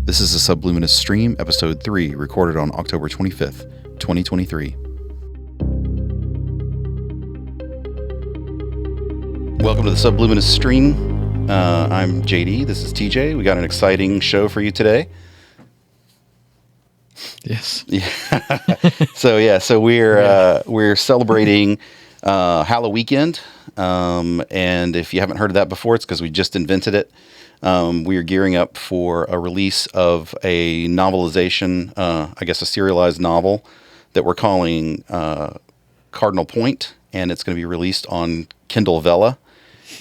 This is a Subluminous stream, episode 3, recorded on October 25th, 2023. Welcome to the Subluminous stream. I'm JD. This is TJ. We got an exciting show for you today. Yes. Yeah. So we're celebrating Hallow Weekend. And if you haven't heard of that before, it's because we just invented it. We are gearing up for a release of a novelization, a serialized novel that we're calling Cardinal Point, and it's going to be released on Kindle Vella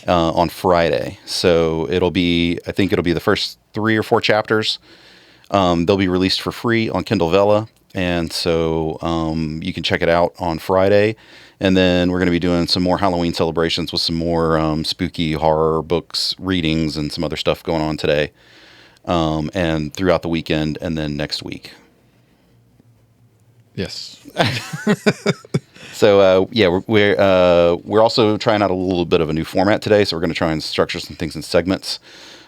on Friday. So it'll be the first 3 or 4 chapters. They'll be released for free on Kindle Vella, and so you can check it out on Friday. And then we're going to be doing some more Halloween celebrations with some more spooky horror books, readings, and some other stuff going on today, and throughout the weekend, and then next week. Yes. So we're also trying out a little bit of a new format today. So we're going to try and structure some things in segments.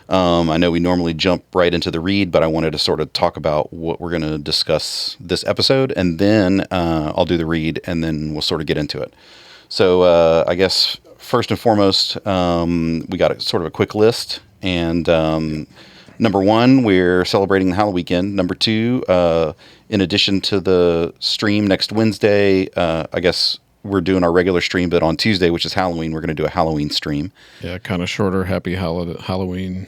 I know we normally jump right into the read, but I wanted to sort of talk about what we're going to discuss this episode, and then I'll do the read, and then we'll sort of get into it. So I guess first and foremost, we got sort of a quick list, and number 1, we're celebrating the Hallow Weekend. Number 2, in addition to the stream next Wednesday, I guess we're doing our regular stream, but on Tuesday, which is Halloween, we're going to do a Halloween stream. Yeah, kind of shorter, happy Halloween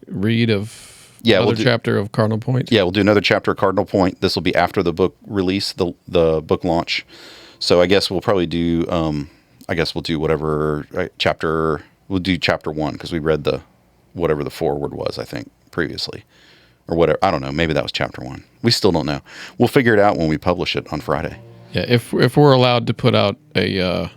read of chapter of Cardinal Point. Yeah, we'll do another chapter of Cardinal Point. This will be after the book release, the book launch. So I guess we'll probably do, we'll do whatever chapter, we'll do chapter 1, because we read whatever the foreword was, I think, previously. Or whatever, I don't know, maybe that was chapter 1. We still don't know. We'll figure it out when we publish it on Friday. Yeah, if we're allowed to put out the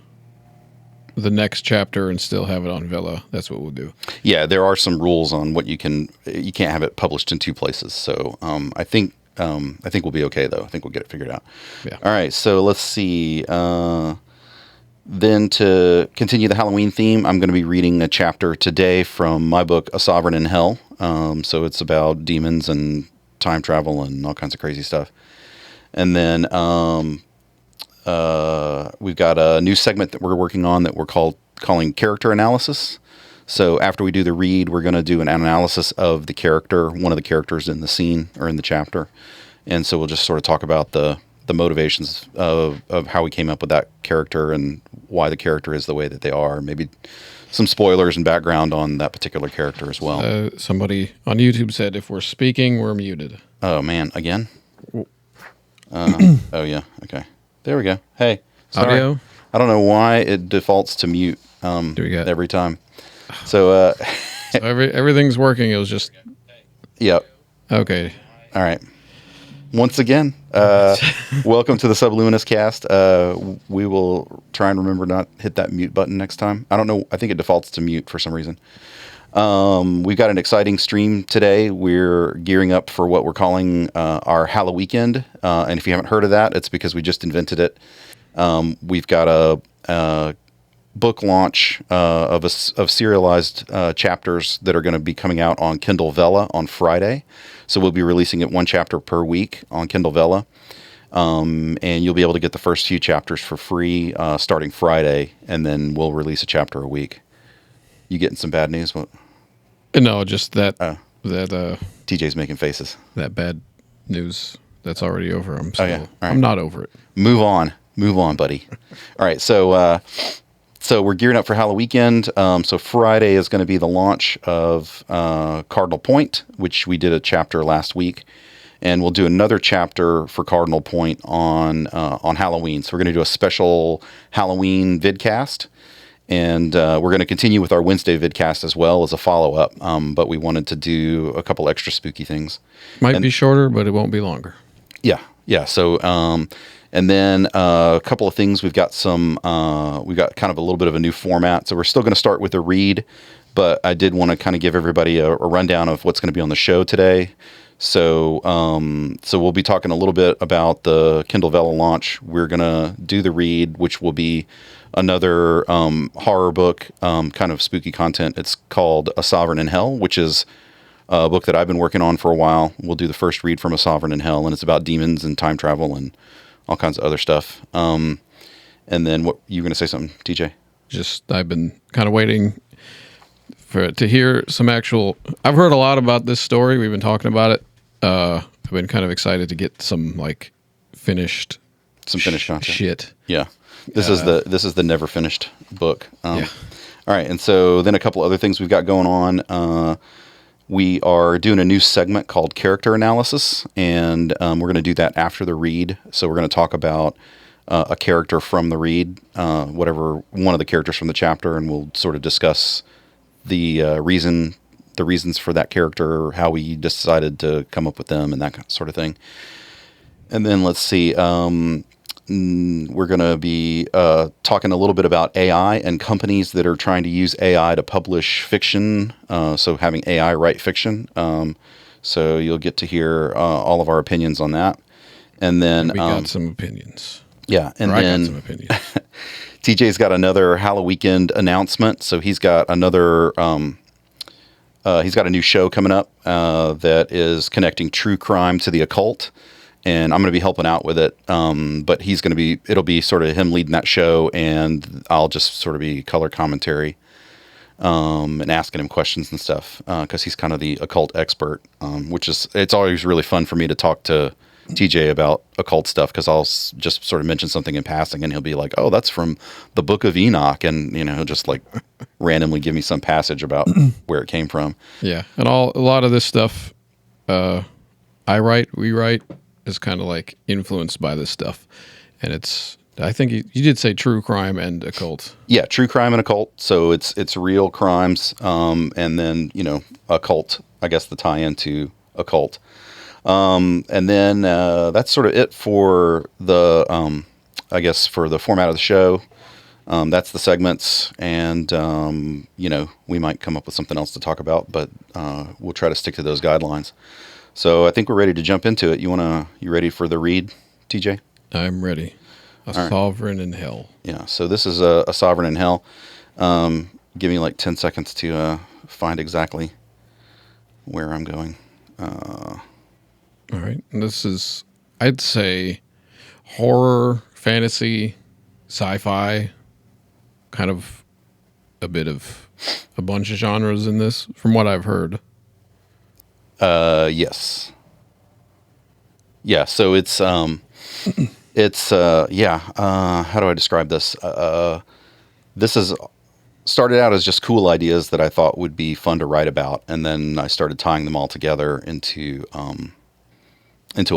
next chapter and still have it on Vella, that's what we'll do. Yeah, there are some rules on what you can't have it published in 2 places. So I think we'll be okay though. I think we'll get it figured out. Yeah. All right, so let's see. Then to continue the Halloween theme, I'm going to be reading a chapter today from my book, A Sovereign in Hell. So it's about demons and time travel and all kinds of crazy stuff. And then we've got a new segment that we're working on that we're calling Character Analysis. So after we do the read, we're going to do an analysis of the character, one of the characters in the scene or in the chapter. And so we'll just sort of talk about the motivations of how we came up with that character and why the character is the way that they are. Maybe some spoilers and background on that particular character as well. Somebody on YouTube said if we're speaking, we're muted. Oh, man. Again? Oh, yeah. Okay. There we go. Hey. Sorry. Audio? I don't know why it defaults to mute every time. So, so everything's working. It was just... Yep. Okay. All right. Once again, welcome to the Subluminous cast. We will try and remember not hit that mute button next time. I don't know. I think it defaults to mute for some reason. We've got an exciting stream today. We're gearing up for what we're calling our Hallow Weekend. And if you haven't heard of that, it's because we just invented it. We've got a book launch of serialized chapters that are going to be coming out on Kindle Vella on Friday. So we'll be releasing it 1 chapter per week on Kindle Vella. And you'll be able to get the first few chapters for free starting Friday, and then we'll release a chapter a week. You getting some bad news? What? No, just that TJ's making faces. That bad news that's already over. All right. I'm not over it. Move on, buddy. All right, so we're gearing up for Hallow Weekend. So Friday is going to be the launch of Cardinal Point, which we did a chapter last week, and we'll do another chapter for Cardinal Point on Halloween. So we're going to do a special Halloween vidcast. And we're going to continue with our Wednesday vidcast as well as a follow-up, but we wanted to do a couple extra spooky things. Might be shorter, but it won't be longer. Yeah. So, and then a couple of things. We've got kind of a little bit of a new format. So we're still going to start with a read, but I did want to kind of give everybody a rundown of what's going to be on the show today. So we'll be talking a little bit about the Kindle Vella launch. We're going to do the read, which will be another horror book, kind of spooky content. It's called A Sovereign in Hell, which is a book that I've been working on for a while. We'll do the first read from A Sovereign in Hell, and it's about demons and time travel and all kinds of other stuff. And then what you going to say something, TJ? Just I've been kind of waiting to hear some actual. I've heard a lot about this story. We've been talking about it. I've been kind of excited to get some like finished content. Shit. Yeah. This is the never finished book. Yeah. All right, and so then a couple other things we've got going on. We are doing a new segment called Character Analysis, and we're going to do that after the read. So we're going to talk about a character from the read, whatever one of the characters from the chapter, and we'll sort of discuss the reasons for that character, how we decided to come up with them, and that sort of thing. And then let's see. We're going to be talking a little bit about AI and companies that are trying to use AI to publish fiction, so having AI write fiction. So you'll get to hear all of our opinions on that. And then we got some opinions. Yeah, and I then got some opinions. TJ's got another Hallow Weekend announcement. So he's got another. He's got a new show coming up that is connecting true crime to the occult. And I'm going to be helping out with it, but it'll be sort of him leading that show, and I'll just sort of be color commentary and asking him questions and stuff, because he's kind of the occult expert, it's always really fun for me to talk to TJ about occult stuff, because I'll just sort of mention something in passing, and he'll be like, oh, that's from the Book of Enoch, and he'll just like randomly give me some passage about where it came from. Yeah, and a lot of this stuff we write, is kind of like influenced by this stuff, and I think you did say true crime and occult. Yeah, true crime and occult. So it's real crimes, and then occult. I guess the tie-in to occult, and then that's sort of it for the I guess for the format of the show. That's the segments, and we might come up with something else to talk about, but we'll try to stick to those guidelines. So I think we're ready to jump into it. You ready for the read, TJ? I'm ready. Sovereign in Hell. Yeah. So this is a Sovereign in Hell. Give me like 10 seconds to find exactly where I'm going. All right. And this is, I'd say, horror, fantasy, sci-fi, kind of a bunch of genres in this, from what I've heard. Yes. Yeah, so it's how do I describe this? This is started out as just cool ideas that I thought would be fun to write about, and then I started tying them all together into a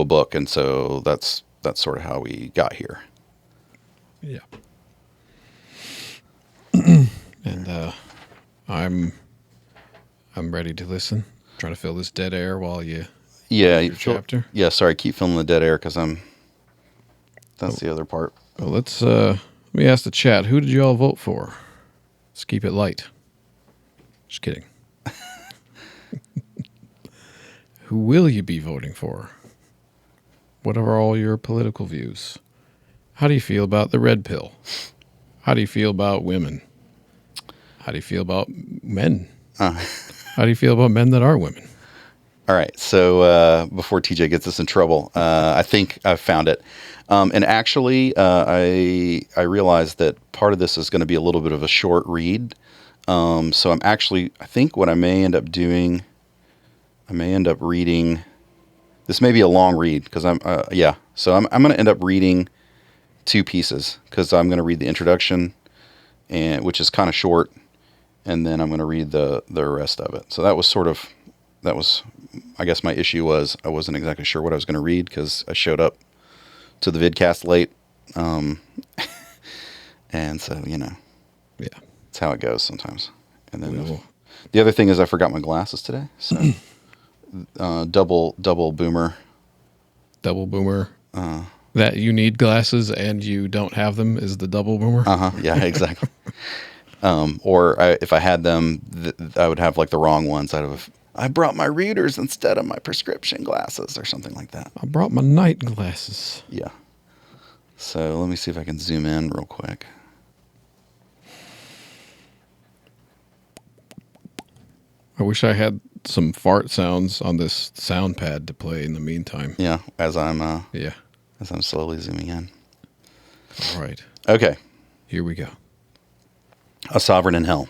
book, and so that's sort of how we got here. Yeah. And I'm ready to listen. Trying to fill this dead air while you chapter. Yeah, sorry, keep filling the dead air because that's the other part. Well, let me ask the chat, who did you all vote for? Let's keep it light. Just kidding. Who will you be voting for? What are all your political views? How do you feel about the red pill? How do you feel about women? How do you feel about men? How do you feel about men that are women? All right. So before TJ gets us in trouble, I think I've found it. And actually, I realized that part of this is going to be a little bit of a short read. So I think what I may end up doing, reading. This may be a long read because So I'm going to end up reading two pieces because I'm going to read the introduction, which is kind of short. And then I'm going to read the rest of it. So that was, I guess my issue was I wasn't exactly sure what I was going to read because I showed up to the Vidcast late. And so, yeah, it's how it goes sometimes. And then the other thing is I forgot my glasses today. So double boomer. Double boomer. That you need glasses and you don't have them is the double boomer. Yeah, exactly. If I had them, I would have like the wrong ones. I brought my readers instead of my prescription glasses or something like that. I brought my night glasses. Yeah. So let me see if I can zoom in real quick. I wish I had some fart sounds on this sound pad to play in the meantime. Yeah, as I'm slowly zooming in. All right. Okay. Here we go. A Sovereign in Hell.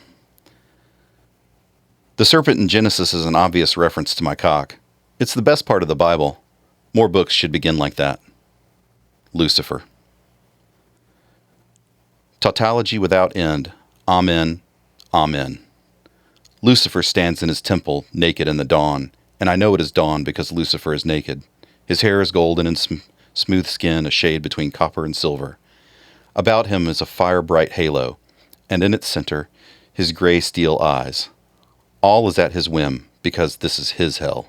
The serpent in Genesis is an obvious reference to my cock. It's the best part of the Bible. More books should begin like that. Lucifer. Tautology without end. Amen. Amen. Lucifer stands in his temple, naked in the dawn, and I know it is dawn because Lucifer is naked. His hair is golden and smooth skin, a shade between copper and silver. About him is a fire-bright halo, and in its center, his gray steel eyes. All is at his whim, because this is his hell.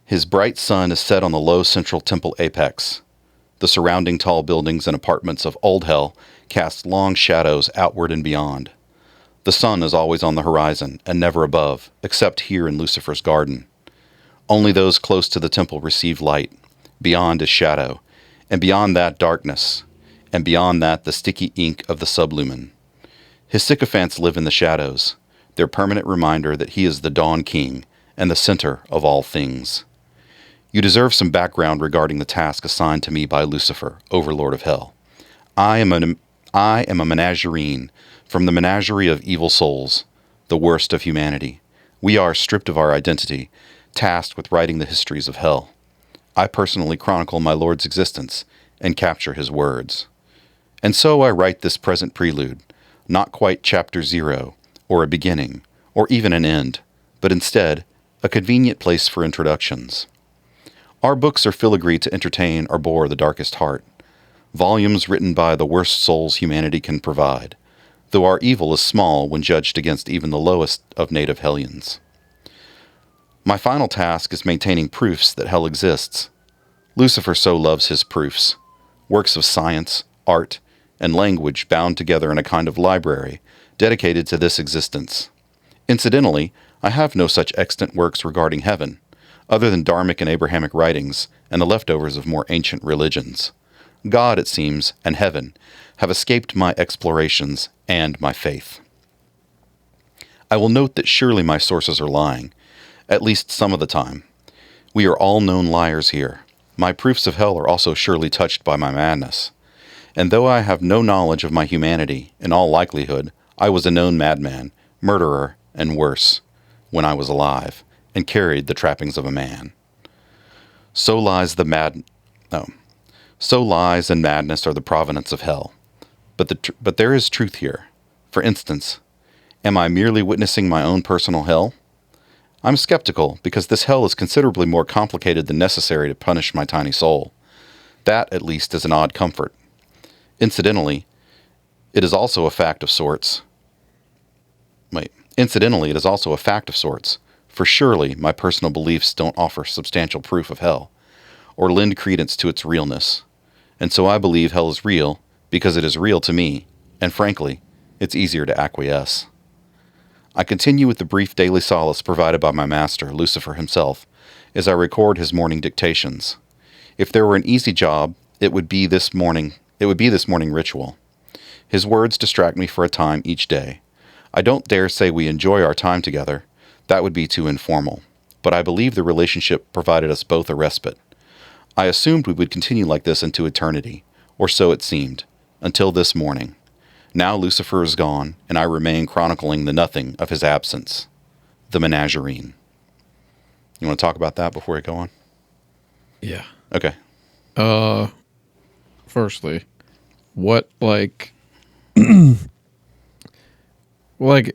His bright sun is set on the low central temple apex. The surrounding tall buildings and apartments of old hell cast long shadows outward and beyond. The sun is always on the horizon, and never above, except here in Lucifer's garden. Only those close to the temple receive light. Beyond is shadow, and beyond that darkness, and beyond that the sticky ink of the sublumin. His sycophants live in the shadows, their permanent reminder that he is the Dawn King and the center of all things. You deserve some background regarding the task assigned to me by Lucifer, Overlord of Hell. I am a menagerine from the menagerie of evil souls, the worst of humanity. We are, stripped of our identity, tasked with writing the histories of hell. I personally chronicle my Lord's existence and capture his words. And so I write this present prelude, not quite chapter 0, or a beginning, or even an end, but instead, a convenient place for introductions. Our books are filigree to entertain or bore the darkest heart, volumes written by the worst souls humanity can provide, though our evil is small when judged against even the lowest of native hellions. My final task is maintaining proofs that hell exists. Lucifer so loves his proofs, works of science, art, and language bound together in a kind of library dedicated to this existence. Incidentally, I have no such extant works regarding heaven, other than Dharmic and Abrahamic writings and the leftovers of more ancient religions. God, it seems, and heaven have escaped my explorations and my faith. I will note that surely my sources are lying, at least some of the time. We are all known liars here. My proofs of hell are also surely touched by my madness. And though I have no knowledge of my humanity, in all likelihood, I was a known madman, murderer, and worse, when I was alive, and carried the trappings of a man. So lies and madness are the provenance of hell. But there is truth here. For instance, am I merely witnessing my own personal hell? I'm skeptical because this hell is considerably more complicated than necessary to punish my tiny soul. That, at least, is an odd comfort. Incidentally, it is also a fact of sorts. For surely my personal beliefs don't offer substantial proof of hell, or lend credence to its realness. And so I believe hell is real because it is real to me, and frankly, it's easier to acquiesce. I continue with the brief daily solace provided by my master, Lucifer himself, as I record his morning dictations. If there were an easy job, it would be this morning ritual. His words distract me for a time each day. I don't dare say we enjoy our time together. That would be too informal. But I believe the relationship provided us both a respite. I assumed we would continue like this into eternity, or so it seemed, until this morning. Now Lucifer is gone, and I remain chronicling the nothing of his absence. The menagerine. You want to talk about that before we go on? Yeah. Okay. Firstly, what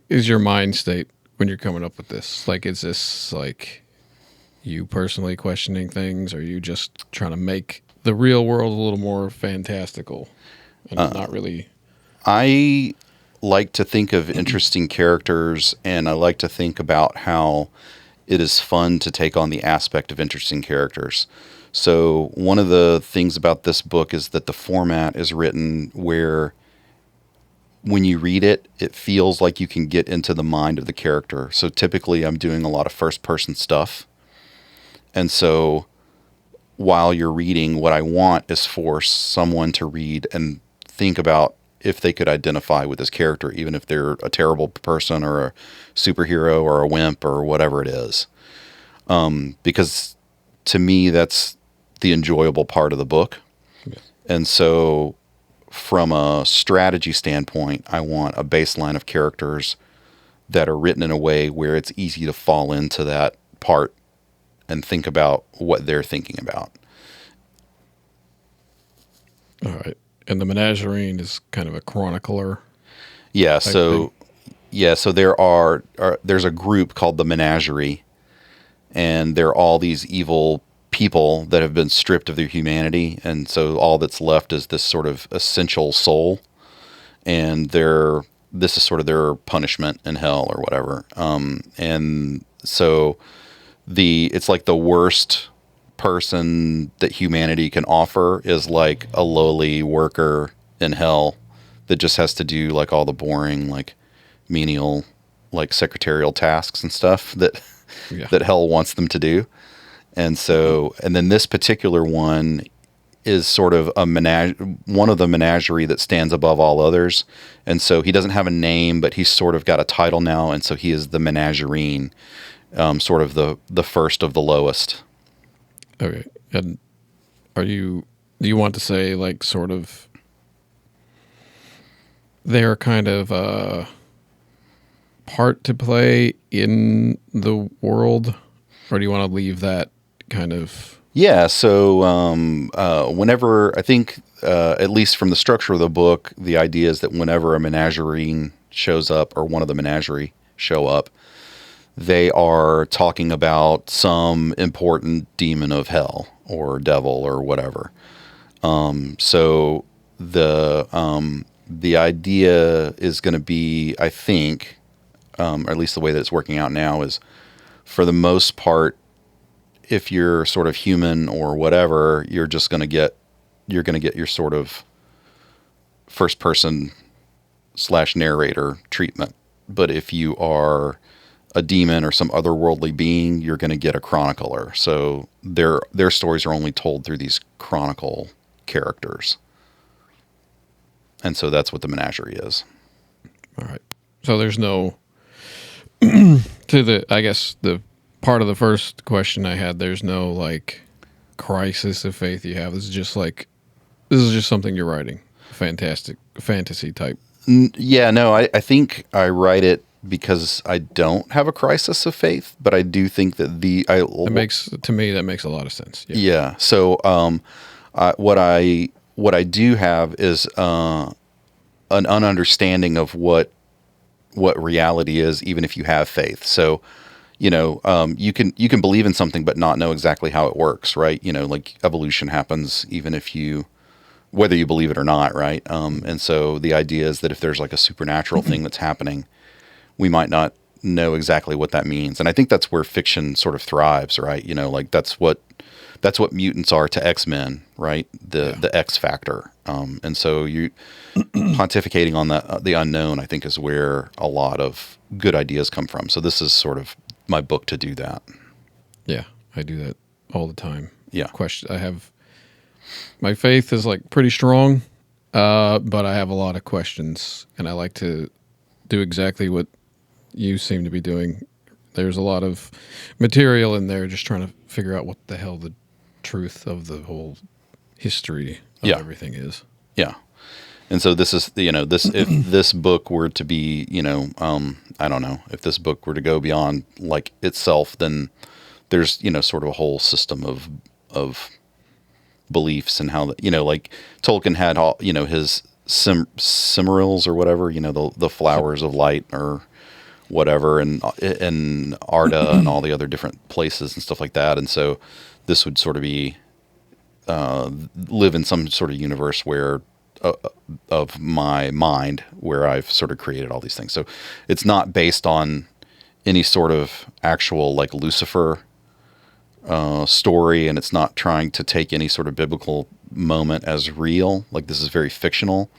is your mind state when you're coming up with this? Like, is this like you personally questioning things? Or are you just trying to make the real world a little more fantastical and not really? I like to think of interesting characters, and I like to think about how it is fun to take on the aspect of interesting characters. So one of the things about this book is that the format is written where when you read it, it feels like you can get into the mind of the character. So typically I'm doing a lot of first-person stuff. And so while you're reading, what I want is for someone to read and think about if they could identify with this character, even if they're a terrible person or a superhero or a wimp or whatever it is. Because to me, that's the enjoyable part of the book. Yes. And so from a strategy standpoint, I want a baseline of characters that are written in a way where it's easy to fall into that part and think about what they're thinking about. All right. And the Menagerie is kind of a chronicler. Yeah. type So, thing. so there's a group called the Menagerie, and they're all these evil people that have been stripped of their humanity. And so all that's left is this sort of essential soul. And this is sort of their punishment in hell or whatever. And so it's like the worst person that humanity can offer is like a lowly worker in hell that just has to do like all the boring, like menial, like secretarial tasks and stuff that Yeah. that hell wants them to do. And so, and then this particular one is sort of one of the menagerie that stands above all others. And so he doesn't have a name, but he's sort of got a title now. And so he is the Menagerine, sort of the first of the lowest. Okay. And do you want to say like sort of they're kind of a part to play in the world, or do you want to leave that kind of? Yeah. So whenever, I think, at least from the structure of the book, the idea is that whenever a Menagerine shows up or one of the Menagerie show up, they are talking about some important demon of hell or devil or whatever. So the idea is going to be, I think, or at least the way that it's working out now, is for the most part, if you're sort of human or whatever, you're going to get your sort of first person / narrator treatment. But if you are a demon or some otherworldly being, you're going to get a chronicler. So their stories are only told through these chronicle characters. And so that's what the Menagerie is. All right. So there's no I guess the part of the first question I had, there's no like crisis of faith you have. This is just something you're writing. Fantastic fantasy type. Yeah, no, I think I write it because I don't have a crisis of faith, but I do think that that makes a lot of sense. Yeah. Yeah. So, what I do have is an understanding of what reality is, even if you have faith. So, you can believe in something but not know exactly how it works, right? Like evolution happens even if whether you believe it or not, right? And so the idea is that if there's like a supernatural thing that's happening, we might not know exactly what that means. And I think that's where fiction sort of thrives, right? Like that's what mutants are to X-Men, right? The X factor. And so you pontificating on the unknown, I think, is where a lot of good ideas come from. So this is sort of my book to do that. Yeah, I do that all the time. Yeah. My faith is like pretty strong, but I have a lot of questions, and I like to do exactly what you seem to be doing. There's a lot of material in there just trying to figure out what the hell the truth of the whole history of everything is. Yeah. And so this is, if this book were to be, I don't know, if this book were to go beyond like itself, then there's, sort of a whole system of beliefs and how, like Tolkien had all, his Cimmerils or whatever, the flowers of light or whatever, and Arda and all the other different places and stuff like that. And so this would sort of be, live in some sort of universe where, of my mind, where I've sort of created all these things. So it's not based on any sort of actual like Lucifer story, and it's not trying to take any sort of biblical moment as real. Like this is very fictional,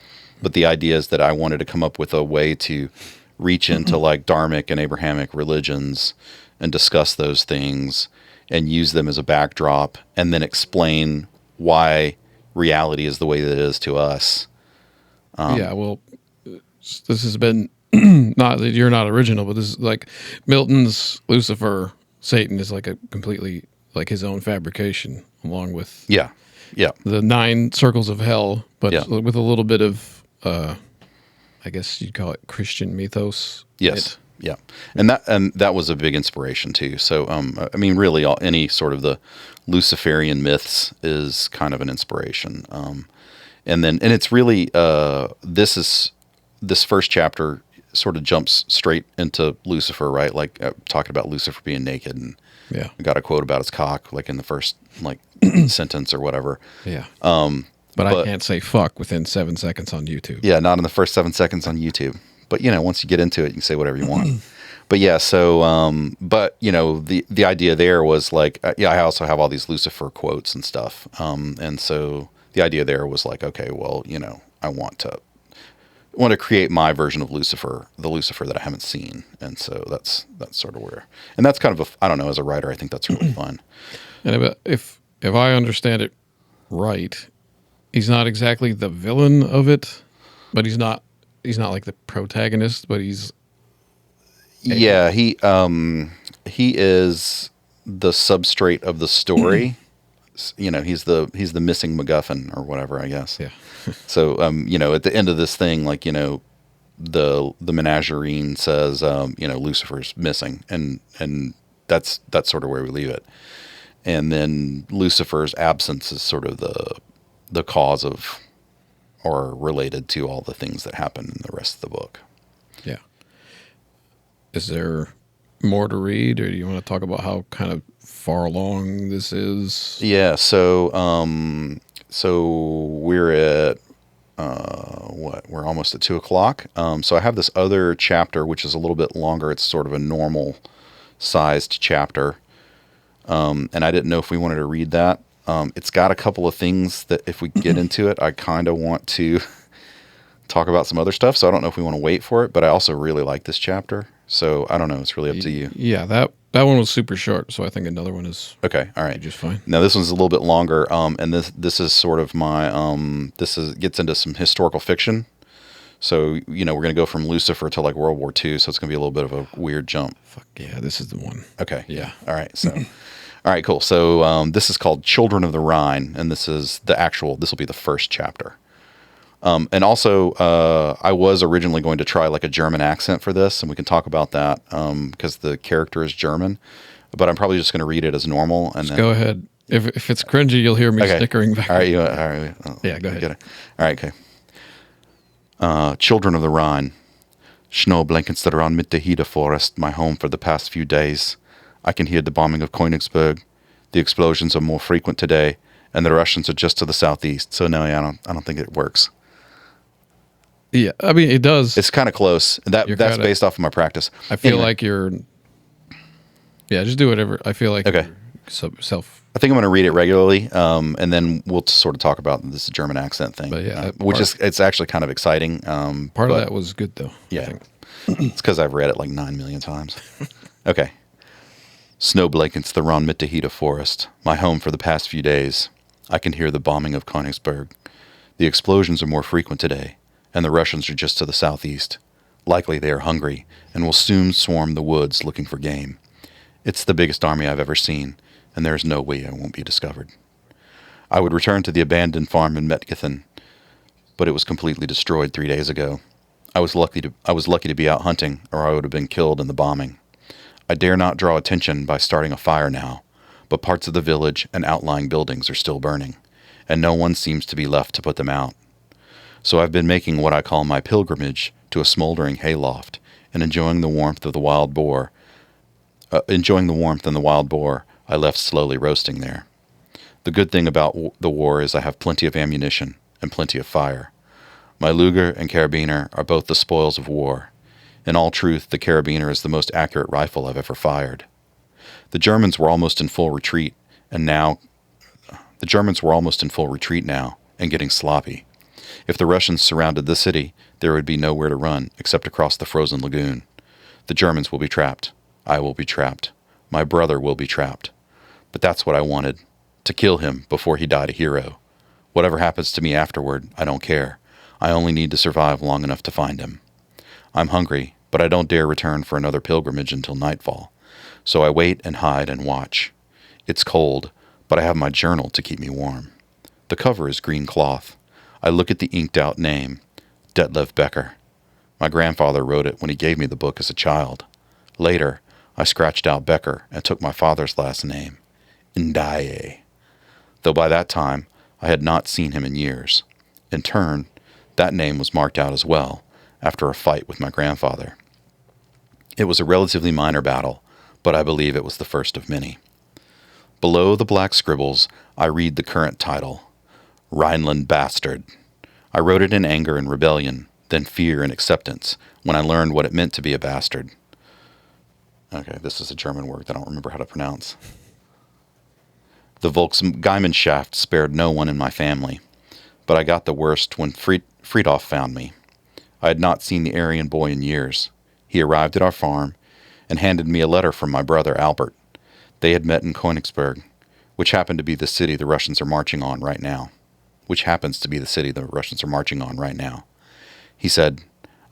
but the idea is that I wanted to come up with a way to reach into like Dharmic and Abrahamic religions and discuss those things and use them as a backdrop, and then explain why reality is the way that it is to us. Yeah, well, this has been not that you're not original, but this is like Milton's Lucifer. Satan is like a completely like his own fabrication, along with Yeah. Yeah. the 9 circles of hell, but Yeah. with a little bit of, I guess you'd call it Christian mythos. Yes. Yeah. And that was a big inspiration too. So, I mean, really any sort of the Luciferian myths is kind of an inspiration. And it's really, this first chapter sort of jumps straight into Lucifer, right? Like talking about Lucifer being naked, and Yeah. I got a quote about his cock, like in the first like sentence or whatever. Yeah. But I can't say fuck within 7 seconds on YouTube. Yeah, not in the first 7 seconds on YouTube. But once you get into it, you can say whatever you want. But yeah, so but the idea there was like, I also have all these Lucifer quotes and stuff. And so the idea there was like, okay, well, I want to create my version of Lucifer, the Lucifer that I haven't seen. And so that's sort of where, and that's kind of I don't know, as a writer, I think that's really fun. And if I understand it right, he's not exactly the villain of it, but he's not like the protagonist, but he's Yeah, he is the substrate of the story. He's the missing MacGuffin or whatever, I guess. Yeah. So at the end of this thing, like the menagerie says Lucifer's missing, and that's sort of where we leave it. And then Lucifer's absence is sort of the cause of, or related to, all the things that happen in the rest of the book. Yeah. Is there more to read, or do you want to talk about how kind of far along this is? Yeah, so we're at we're almost at 2:00. So I have this other chapter which is a little bit longer. It's sort of a normal sized chapter. And I didn't know if we wanted to read that. It's got a couple of things that if we get into it, I kind of want to talk about some other stuff. So I don't know if we want to wait for it, but I also really like this chapter. So I don't know. It's really up to you. Yeah, that one was super short. So I think another one is okay. All right, just fine. Now this one's a little bit longer. And this is sort of my gets into some historical fiction. So we're gonna go from Lucifer to like World War II. So it's gonna be a little bit of a weird jump. Fuck yeah, this is the one. Okay. Yeah. All right. So. All right, cool. So this is called Children of the Rhine, and this will be the first chapter. And also, I was originally going to try like a German accent for this, and we can talk about that because the character is German, but I'm probably just going to read it as normal. And then go ahead. If it's cringy, you'll hear me snickering back. All right, all right. Yeah, go ahead. All right, okay. Children of the Rhine. Snow blankets that are on mit the Heide forest, my home for the past few days. I can hear the bombing of Königsberg. The explosions are more frequent today, and the Russians are just to the southeast. So no, yeah, I don't think it works. Yeah, I mean it does. It's kind of close. That's based off of my practice. I feel like you're. Yeah, just do whatever. I feel like okay. Self. I think I'm going to read it regularly, and then we'll sort of talk about this German accent thing. But yeah, it's actually kind of exciting. Part of that was good though. Yeah, it's because I've read it like 9 million times. Okay. Snow blankets the Ron Mittahida forest, my home for the past few days. I can hear the bombing of Königsberg. The explosions are more frequent today, and the Russians are just to the southeast. Likely they are hungry, and will soon swarm the woods looking for game. It's the biggest army I've ever seen, and there is no way I won't be discovered. I would return to the abandoned farm in Metkithen, but it was completely destroyed 3 days ago. I was lucky to be out hunting, or I would have been killed in the bombing. I dare not draw attention by starting a fire now, but parts of the village and outlying buildings are still burning, and no one seems to be left to put them out. So I've been making what I call my pilgrimage to a smoldering hayloft and enjoying the warmth and the wild boar I left slowly roasting there. The good thing about the war is I have plenty of ammunition and plenty of fire. My Luger and Carabiner are both the spoils of war. In all truth, the Carabiner is the most accurate rifle I've ever fired. The Germans were almost in full retreat now and getting sloppy. If the Russians surrounded the city, there would be nowhere to run except across the frozen lagoon. The Germans will be trapped. I will be trapped. My brother will be trapped. But that's what I wanted, to kill him before he died a hero. Whatever happens to me afterward, I don't care. I only need to survive long enough to find him. I'm hungry, but I don't dare return for another pilgrimage until nightfall. So I wait and hide and watch. It's cold, but I have my journal to keep me warm. The cover is green cloth. I look at the inked-out name, Detlev Becker. My grandfather wrote it when he gave me the book as a child. Later, I scratched out Becker and took my father's last name, Ndaye. Though by that time, I had not seen him in years. In turn, that name was marked out as well, after a fight with my grandfather. It was a relatively minor battle, but I believe it was the first of many. Below the black scribbles, I read the current title, Rhineland Bastard. I wrote it in anger and rebellion, then fear and acceptance, when I learned what it meant to be a bastard. Okay, this is a German word that I don't remember how to pronounce. The Volksgemeinschaft spared no one in my family, but I got the worst when Friedhof found me. I had not seen the Aryan boy in years. He arrived at our farm and handed me a letter from my brother Albert. They had met in Königsberg, which happened to be the city the Russians are marching on right now. He said,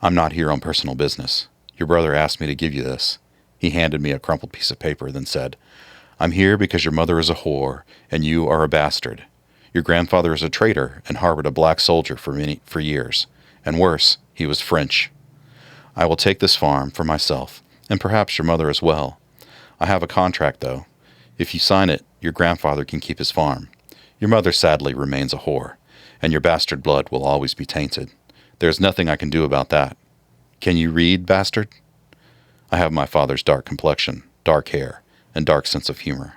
"I'm not here on personal business. Your brother asked me to give you this." He handed me a crumpled piece of paper, then said, "I'm here because your mother is a whore, and you are a bastard. Your grandfather is a traitor and harbored a black soldier for years. And worse, he was French. I will take this farm for myself, and perhaps your mother as well. I have a contract, though. If you sign it, your grandfather can keep his farm. Your mother sadly remains a whore, and your bastard blood will always be tainted. There is nothing I can do about that. Can you read, bastard? I have my father's dark complexion, dark hair, and dark sense of humor.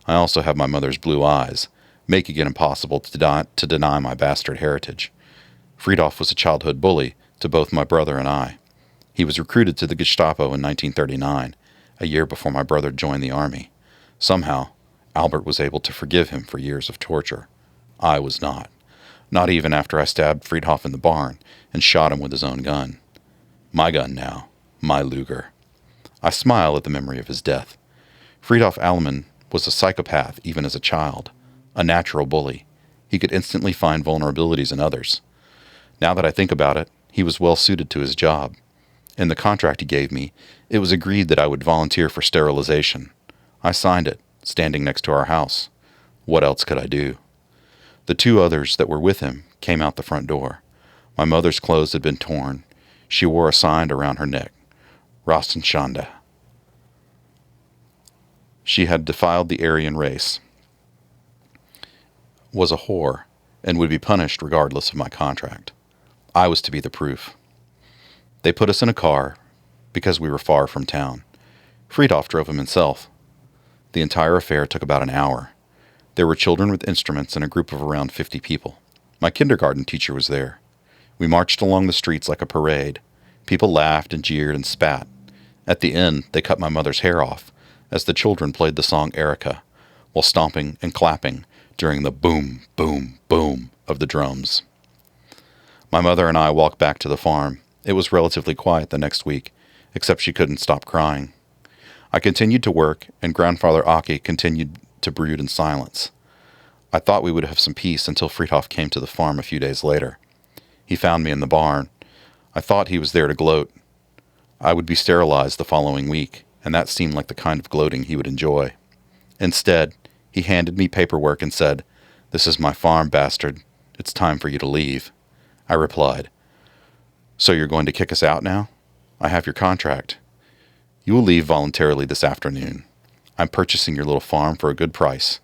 I also have my mother's blue eyes, making it impossible to deny my bastard heritage. Friedhof was a childhood bully to both my brother and I. He was recruited to the Gestapo in 1939, a year before my brother joined the army. Somehow, Albert was able to forgive him for years of torture. I was not. Not even after I stabbed Friedhof in the barn and shot him with his own gun. My gun now, my Luger. I smile at the memory of his death. Friedhof Allemann was a psychopath even as a child, a natural bully. He could instantly find vulnerabilities in others. Now that I think about it, he was well suited to his job. In the contract he gave me, it was agreed that I would volunteer for sterilization. I signed it, standing next to our house. What else could I do? The two others that were with him came out the front door. My mother's clothes had been torn. She wore a sign around her neck, Rastenschande. She had defiled the Aryan race, was a whore, and would be punished regardless of my contract. I was to be the proof. They put us in a car because we were far from town. Friedhof drove him himself. The entire affair took about an hour. There were children with instruments and a group of around 50 people. My kindergarten teacher was there. We marched along the streets like a parade. People laughed and jeered and spat. At the end, they cut my mother's hair off as the children played the song Erica, while stomping and clapping during the boom, boom, boom of the drums. My mother and I walked back to the farm. It was relatively quiet the next week, except she couldn't stop crying. I continued to work, and Grandfather Aki continued to brood in silence. I thought we would have some peace until Friedhof came to the farm a few days later. He found me in the barn. I thought he was there to gloat. I would be sterilized the following week, and that seemed like the kind of gloating he would enjoy. Instead, he handed me paperwork and said, "This is my farm, bastard. It's time for you to leave." I replied, "So you're going to kick us out now? I have your contract. You will leave voluntarily this afternoon. I'm purchasing your little farm for a good price.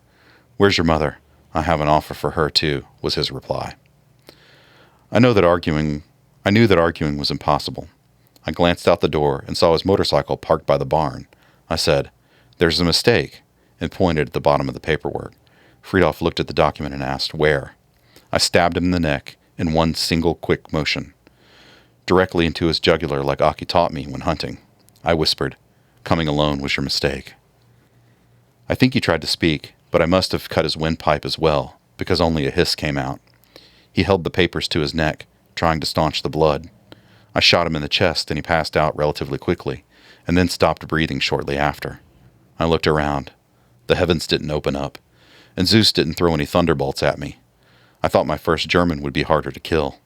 Where's your mother? I have an offer for her too," was his reply. I knew that arguing was impossible. I glanced out the door and saw his motorcycle parked by the barn. I said, "There's a mistake," and pointed at the bottom of the paperwork. Friedhof looked at the document and asked, "Where?" I stabbed him in the neck in one single quick motion, directly into his jugular like Aki taught me when hunting. I whispered, "Coming alone was your mistake." I think he tried to speak, but I must have cut his windpipe as well, because only a hiss came out. He held the papers to his neck, trying to staunch the blood. I shot him in the chest, and he passed out relatively quickly, and then stopped breathing shortly after. I looked around. The heavens didn't open up, and Zeus didn't throw any thunderbolts at me. I thought my first German would be harder to kill.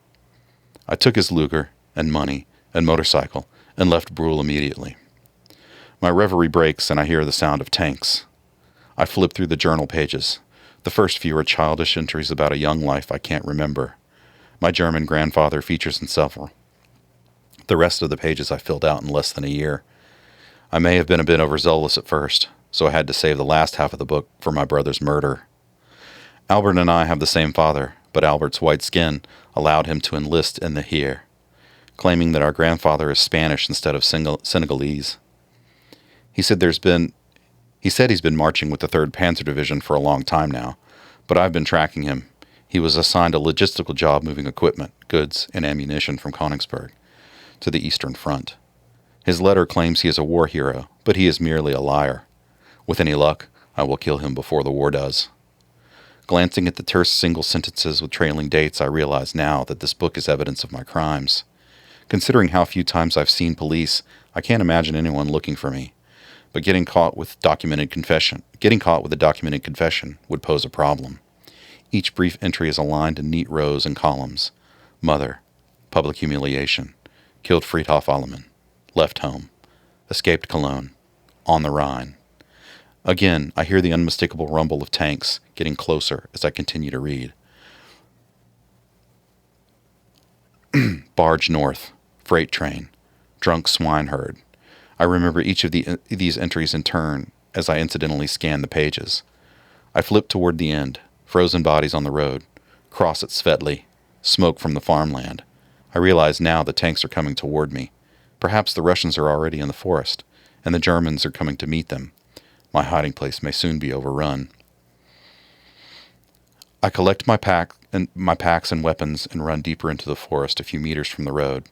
I took his Luger and money and motorcycle and left Brule immediately. My reverie breaks and I hear the sound of tanks. I flip through the journal pages. The first few are childish entries about a young life I can't remember. My German grandfather features in several. The rest of the pages I filled out in less than a year. I may have been a bit overzealous at first, so I had to save the last half of the book for my brother's murder. Albert and I have the same father, but Albert's white skin allowed him to enlist in the Heer, claiming that our grandfather is Spanish instead of Senegalese. He said he's been marching with the 3rd Panzer Division for a long time now, but I've been tracking him. He was assigned a logistical job moving equipment, goods, and ammunition from Königsberg to the Eastern Front. His letter claims he is a war hero, but he is merely a liar. With any luck, I will kill him before the war does. Glancing at the terse single sentences with trailing dates, I realize now that this book is evidence of my crimes. Considering how few times I've seen police, I can't imagine anyone looking for me. But getting caught with a documented confession would pose a problem. Each brief entry is aligned in neat rows and columns. Mother, public humiliation, killed Friedhof Allemann, left home, escaped Cologne, on the Rhine. Again, I hear the unmistakable rumble of tanks getting closer as I continue to read. Barge north, freight train, drunk swineherd. I remember each of these entries in turn as I incidentally scan the pages. I flip toward the end, frozen bodies on the road, cross at Svetli, smoke from the farmland. I realize now the tanks are coming toward me. Perhaps the Russians are already in the forest, and the Germans are coming to meet them. My hiding place may soon be overrun. I collect my packs and weapons and run deeper into the forest a few meters from the road.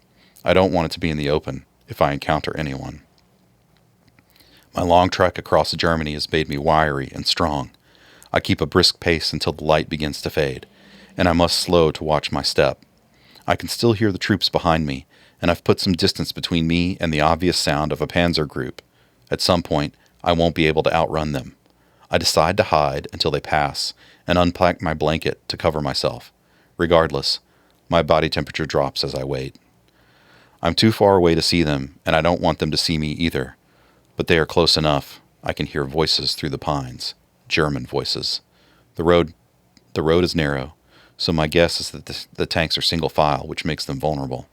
I don't want it to be in the open if I encounter anyone. My long trek across Germany has made me wiry and strong. I keep a brisk pace until the light begins to fade, and I must slow to watch my step. I can still hear the troops behind me, and I've put some distance between me and the obvious sound of a panzer group. At some point, I won't be able to outrun them. I decide to hide until they pass and unpack my blanket to cover myself. Regardless, my body temperature drops as I wait. I'm too far away to see them, and I don't want them to see me either. But they are close enough. I can hear voices through the pines. German voices. The road is narrow, so my guess is that the tanks are single file, which makes them vulnerable.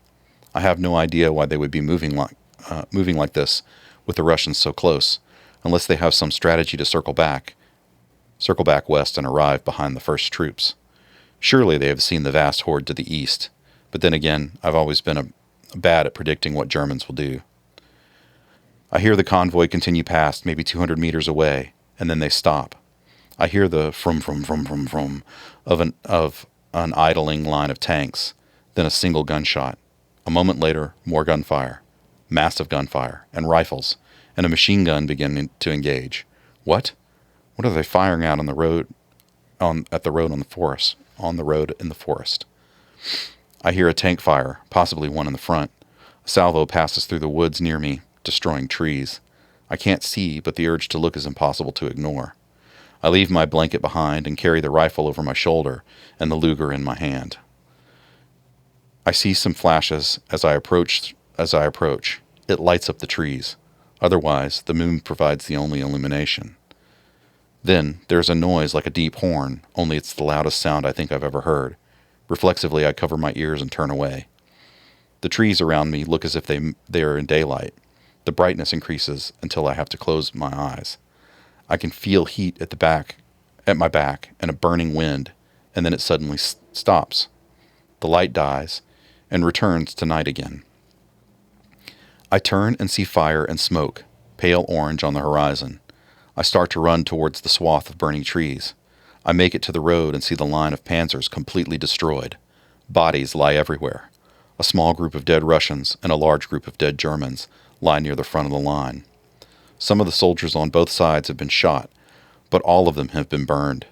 I have no idea why they would be moving like this with the Russians so close, unless they have some strategy to circle back west and arrive behind the first troops. Surely they have seen the vast horde to the east, but then again, I've always been bad at predicting what Germans will do. I hear the convoy continue past, maybe 200 meters away, and then they stop. I hear the frum of an idling line of tanks, then a single gunshot. A moment later, more gunfire, massive gunfire, and rifles, and a machine gun beginning to engage. What? What are they firing out on the road? On the road in the forest. I hear a tank fire, possibly one in the front. A salvo passes through the woods near me, destroying trees. I can't see, but the urge to look is impossible to ignore. I leave my blanket behind and carry the rifle over my shoulder and the Luger in my hand. I see some flashes as I approach. It lights up the trees. Otherwise, the moon provides the only illumination. Then, there's a noise like a deep horn, only it's the loudest sound I think I've ever heard. Reflexively, I cover my ears and turn away. The trees around me look as if they are in daylight. The brightness increases until I have to close my eyes. I can feel heat at my back, and a burning wind, and then it suddenly stops. The light dies, and returns to night again. I turn and see fire and smoke, pale orange on the horizon. I start to run towards the swath of burning trees. I make it to the road and see the line of panzers completely destroyed. Bodies lie everywhere. A small group of dead Russians and a large group of dead Germans lie near the front of the line. Some of the soldiers on both sides have been shot, but all of them have been burned.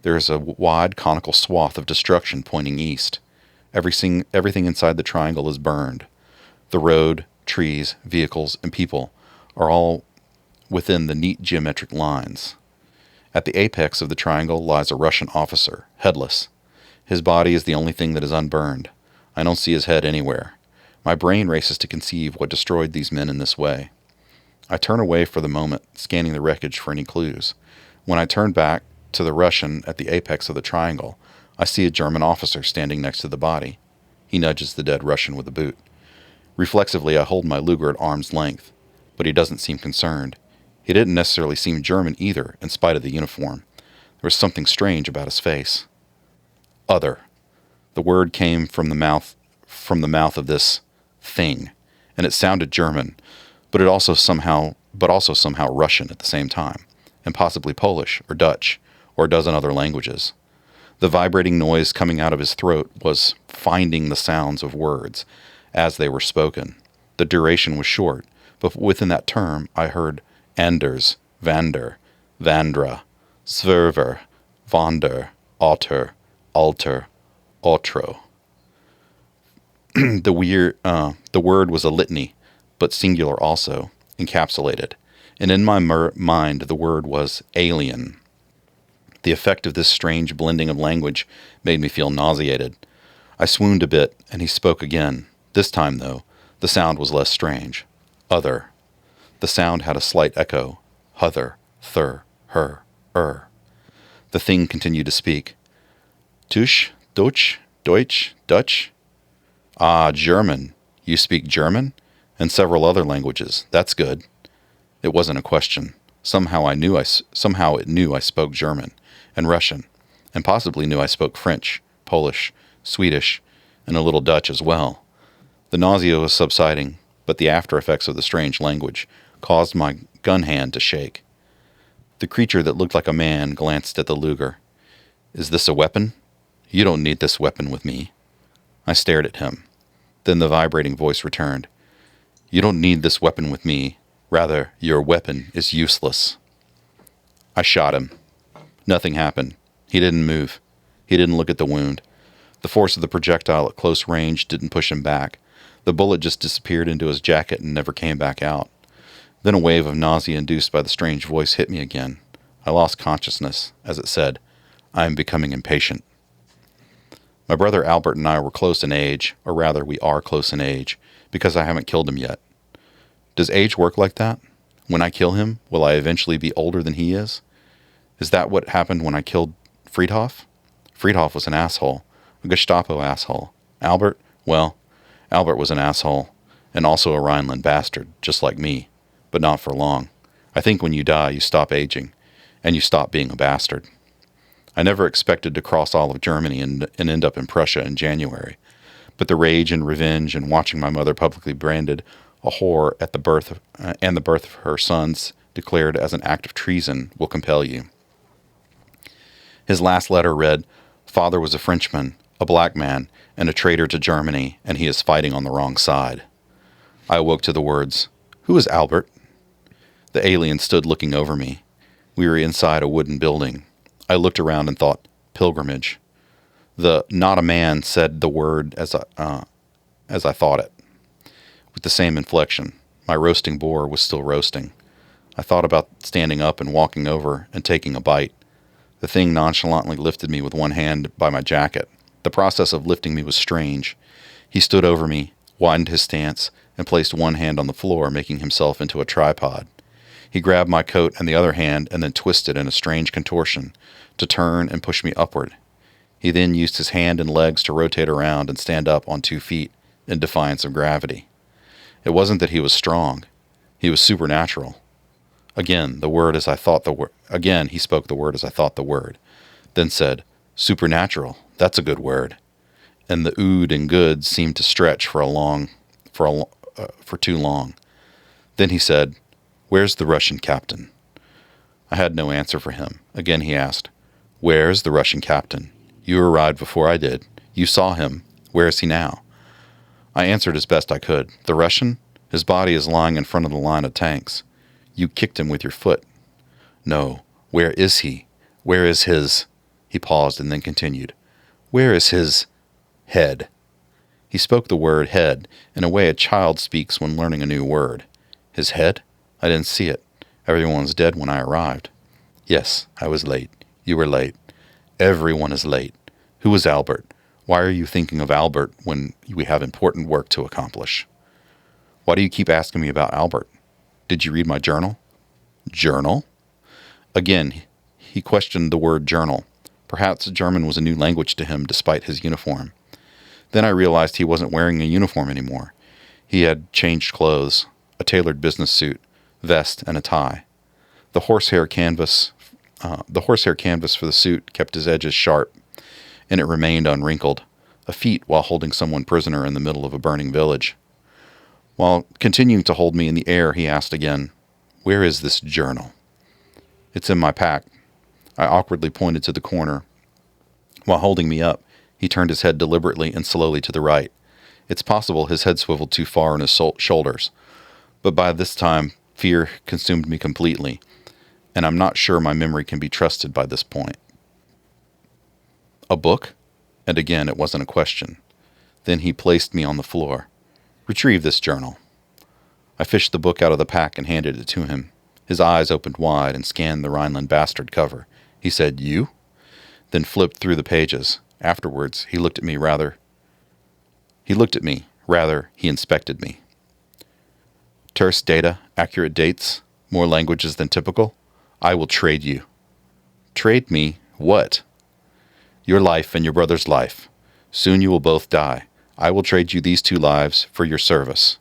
There is a wide conical swath of destruction pointing east. Everything inside the triangle is burned. The road, trees, vehicles, and people are all within the neat geometric lines. At the apex of the triangle lies a Russian officer, headless. His body is the only thing that is unburned. I don't see his head anywhere. My brain races to conceive what destroyed these men in this way. I turn away for the moment, scanning the wreckage for any clues. When I turn back to the Russian at the apex of the triangle, I see a German officer standing next to the body. He nudges the dead Russian with a boot. Reflexively, I hold my Luger at arm's length, but he doesn't seem concerned. He didn't necessarily seem German either, in spite of the uniform. There was something strange about his face. Other. The word came from the mouth of this thing, and it sounded German, but also somehow Russian at the same time, and possibly Polish or Dutch or a dozen other languages. The vibrating noise coming out of his throat was finding the sounds of words as they were spoken. The duration was short, but within that term I heard Anders, Vander, Vandra, Sverver, Vonder, Otter, Alter, Otro. The word was a litany, but singular also, encapsulated, and in my mind the word was alien. The effect of this strange blending of language made me feel nauseated. I swooned a bit, and he spoke again. This time, though, the sound was less strange. Other. The sound had a slight echo. Huther, thur, her, The thing continued to speak. Tusch, Deutsch, Deutsch, Dutch? Ah, German. You speak German? And several other languages. That's good. It wasn't a question. Somehow it knew I spoke German and Russian, and possibly knew I spoke French, Polish, Swedish, and a little Dutch as well. The nausea was subsiding, but the after effects of the strange language caused my gun hand to shake. The creature that looked like a man glanced at the Luger. Is this a weapon? You don't need this weapon with me. I stared at him. Then the vibrating voice returned. You don't need this weapon with me. Rather, your weapon is useless. I shot him. Nothing happened. He didn't move. He didn't look at the wound. The force of the projectile at close range didn't push him back. The bullet just disappeared into his jacket and never came back out. Then a wave of nausea induced by the strange voice hit me again. I lost consciousness as it said, I am becoming impatient. My brother Albert and I were close in age, or rather we are close in age, because I haven't killed him yet. Does age work like that? When I kill him, will I eventually be older than he is? Is that what happened when I killed Friedhof? Friedhof was an asshole, a Gestapo asshole. Albert was an asshole, and also a Rhineland bastard, just like me, but not for long. I think when you die, you stop aging, and you stop being a bastard. I never expected to cross all of Germany and end up in Prussia in January, but the rage and revenge and watching my mother publicly branded a whore at the birth of her sons declared as an act of treason will compel you. His last letter read, Father was a Frenchman, a black man, and a traitor to Germany, and he is fighting on the wrong side. I awoke to the words, Who is Albert? The alien stood looking over me. We were inside a wooden building. I looked around and thought, pilgrimage. The not a man said the word as I thought it, with the same inflection. My roasting boar was still roasting. I thought about standing up and walking over and taking a bite. The thing nonchalantly lifted me with one hand by my jacket. The process of lifting me was strange. He stood over me, widened his stance, and placed one hand on the floor, making himself into a tripod. He grabbed my coat and the other hand and then twisted in a strange contortion to turn and push me upward. He then used his hand and legs to rotate around and stand up on 2 feet in defiance of gravity. It wasn't that he was strong. He was supernatural. Again, he spoke the word as I thought the word, then said, Supernatural, that's a good word. And the ood and good seemed to stretch for too long. Then he said, Where's the Russian captain? I had no answer for him. Again he asked, Where's the Russian captain? You arrived before I did. You saw him. Where is he now? I answered as best I could. The Russian? His body is lying in front of the line of tanks. You kicked him with your foot. No. Where is he? Where is his... He paused and then continued. Where is his... head? He spoke the word head in a way a child speaks when learning a new word. His head? I didn't see it. Everyone was dead when I arrived. Yes, I was late. You were late. Everyone is late. Who was Albert? Why are you thinking of Albert when we have important work to accomplish? Why do you keep asking me about Albert? Did you read my journal? Journal? Again, he questioned the word journal. Perhaps German was a new language to him despite his uniform. Then I realized he wasn't wearing a uniform anymore. He had changed clothes, a tailored business suit, vest, and a tie. The horsehair canvas for the suit kept his edges sharp, and it remained unwrinkled, a feat while holding someone prisoner in the middle of a burning village. While continuing to hold me in the air, he asked again, "Where is this journal?" "It's in my pack." I awkwardly pointed to the corner. While holding me up, he turned his head deliberately and slowly to the right. It's possible his head swiveled too far on his shoulders, but by this time, fear consumed me completely, and I'm not sure my memory can be trusted by this point. "A book?" And again, it wasn't a question. Then he placed me on the floor. "Retrieve this journal." I fished the book out of the pack and handed it to him. His eyes opened wide and scanned the Rhineland Bastard cover. He said, "You?" Then flipped through the pages. Afterwards, he looked at me, rather, he inspected me. "Terse data, accurate dates, more languages than typical. I will trade you." "Trade me? What?" "Your life and your brother's life. Soon you will both die. I will trade you these 2 lives for your service."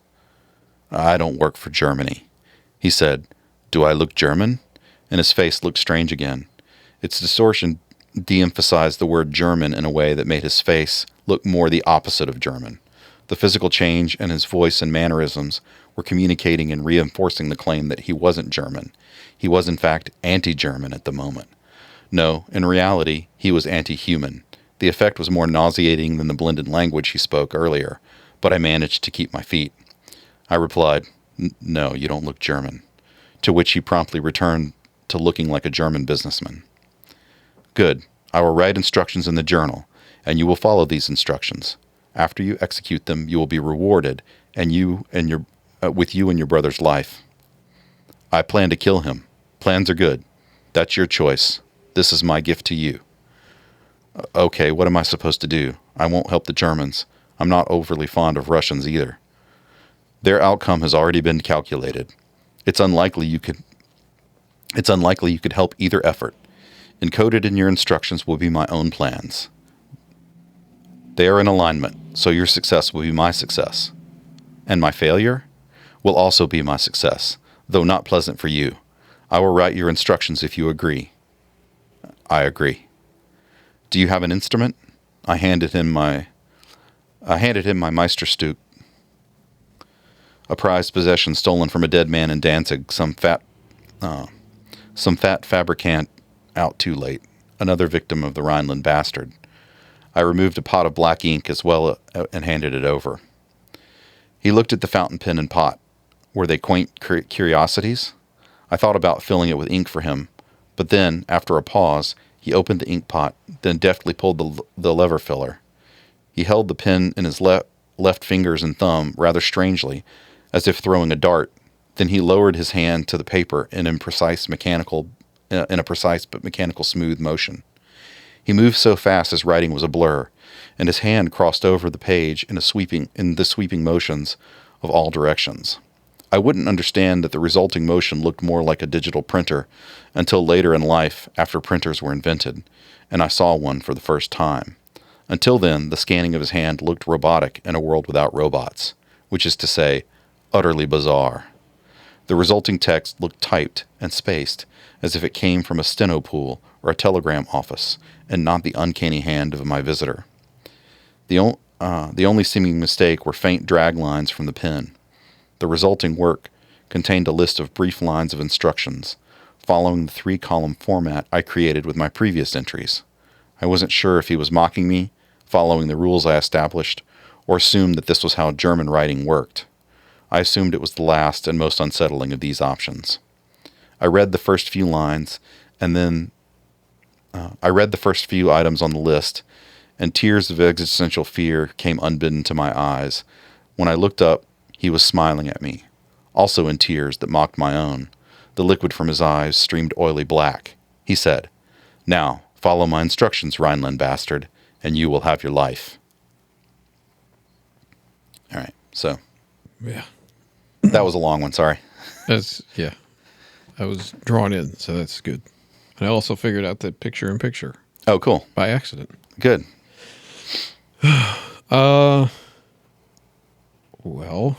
"I don't work for Germany." He said, "Do I look German?" And his face looked strange again. Its distortion de-emphasized the word German in a way that made his face look more the opposite of German. The physical change in his voice and mannerisms were communicating and reinforcing the claim that he wasn't German. He was, in fact, anti-German at the moment. No, in reality, he was anti-human. The effect was more nauseating than the blended language he spoke earlier, but I managed to keep my feet. I replied, "No, you don't look German," to which he promptly returned to looking like a German businessman. "Good. I will write instructions in the journal, and you will follow these instructions. After you execute them, you will be rewarded, with you and your brother's life." "I plan to kill him. Plans are good. That's your choice. This is my gift to you." "Okay, what am I supposed to do? I won't help the Germans. I'm not overly fond of Russians either." "Their outcome has already been calculated. It's unlikely you could help either effort. Encoded in your instructions will be my own plans. They are in alignment, so your success will be my success. And my failure will also be my success, though not pleasant for you. I will write your instructions if you agree." "I agree." "Do you have an instrument?" I handed him my Meisterstück, a prized possession stolen from a dead man in Danzig, some fat fabricant out too late, another victim of the Rhineland Bastard. I removed a pot of black ink as well and handed it over. He looked at the fountain pen and pot. Were they quaint curiosities? I thought about filling it with ink for him, but then, after a pause, he opened the ink pot, then deftly pulled the lever filler. He held the pen in his left fingers and thumb rather strangely, as if throwing a dart. Then he lowered his hand to the paper in a precise but mechanical smooth motion. He moved so fast his writing was a blur, and his hand crossed over the page in the sweeping motions of all directions. I wouldn't understand that the resulting motion looked more like a digital printer until later in life, after printers were invented, and I saw one for the first time. Until then, the scanning of his hand looked robotic in a world without robots, which is to say, utterly bizarre. The resulting text looked typed and spaced, as if it came from a steno pool or a telegram office, and not the uncanny hand of my visitor. The only seeming mistake were faint drag lines from the pen. The resulting work contained a list of brief lines of instructions, following the 3-column format I created with my previous entries. I wasn't sure if he was mocking me, following the rules I established, or assumed that this was how German writing worked. I assumed it was the last and most unsettling of these options. I read the first few lines, and then I read the first few items on the list, and tears of existential fear came unbidden to my eyes. When I looked up, he was smiling at me, also in tears that mocked my own. The liquid from his eyes streamed oily black. He said, "Now, follow my instructions, Rhineland Bastard, and you will have your life. All right. So Yeah. that was a long one. Sorry. Yeah. I was drawn in, so that's good. And I also figured out the picture-in-picture Oh, cool. by accident. Good. Well,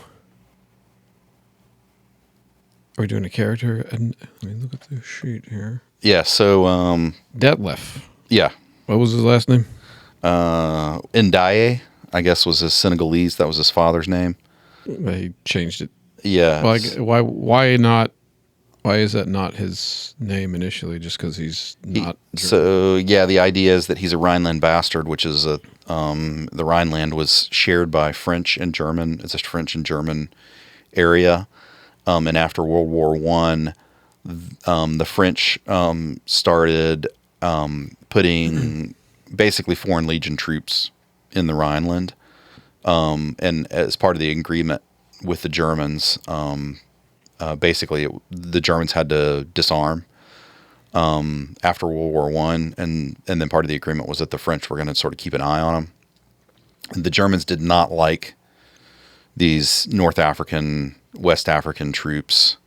are we doing a character? And let me look at the sheet here. Yeah. So, Detlev. yeah. What was his last name? Ndaye, I guess, was his Senegalese. That was his father's name. He changed it. Yeah. Well, why not? Why is that not his name initially? Just because he's not. So yeah, the idea is that he's a Rhineland bastard, which is the Rhineland was shared by French and German. It's a French and German area, and after World War I, the French started putting basically Foreign Legion troops in the Rhineland, and as part of the agreement with the Germans. Basically, the Germans had to disarm after World War I, and then part of the agreement was that the French were going to sort of keep an eye on them. And the Germans did not like these North African, West African troops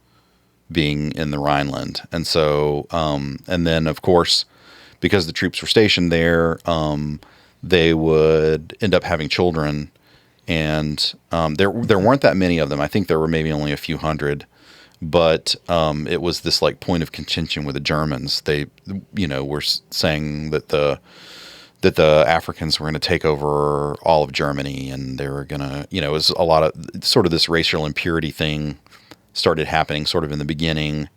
being in the Rhineland. And so, and then, of course, because the troops were stationed there, they would end up having children. And there weren't that many of them. I think there were maybe only a few hundred. But it was this like point of contention with the Germans. They, were saying that the Africans were going to take over all of Germany, and they were going to, it was a lot of sort of this racial impurity thing started happening sort of in the beginning,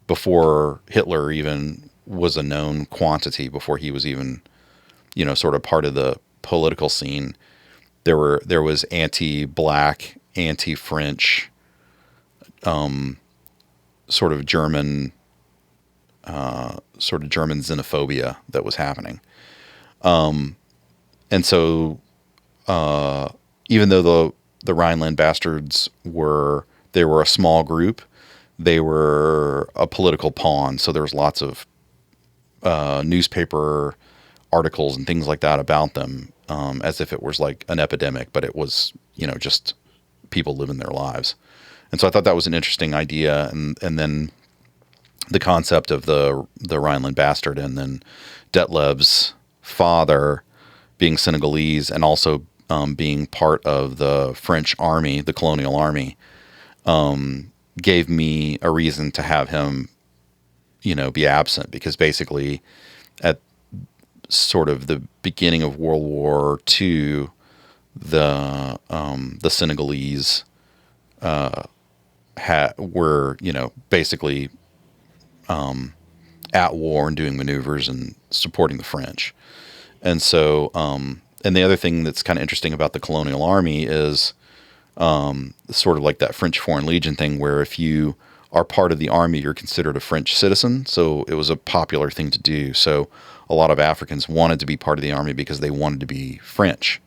before Hitler even was a known quantity, before he was even, sort of part of the political scene. There was anti-black, anti-French, sort of German xenophobia that was happening. And so, even though the Rhineland bastards were a small group, they were a political pawn. So there was lots of newspaper articles and things like that about them, as if it was like an epidemic, but it was, just people living their lives. And so I thought that was an interesting idea, and then the concept of the Rhineland bastard, and then Detlev's father being Senegalese, and also being part of the French army, the colonial army, gave me a reason to have him, be absent, because basically at sort of the beginning of World War II, the Senegalese were, basically at war and doing maneuvers and supporting the French. And so, and the other thing that's kind of interesting about the colonial army is sort of like that French Foreign Legion thing, where if you are part of the army, you're considered a French citizen. So it was a popular thing to do. So a lot of Africans wanted to be part of the army because they wanted to be French.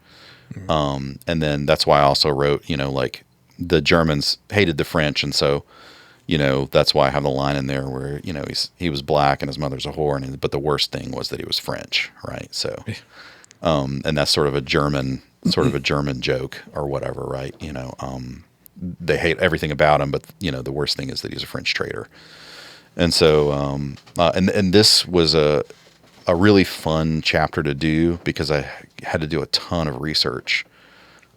Mm-hmm. And then that's why I also wrote, like, the Germans hated the French, and so, that's why I have the line in there where, he was black and his mother's a whore, but the worst thing was that he was French, right? So, and that's sort of a German joke or whatever, right? They hate everything about him, but the worst thing is that he's a French traitor. And so, and this was a really fun chapter to do, because I had to do a ton of research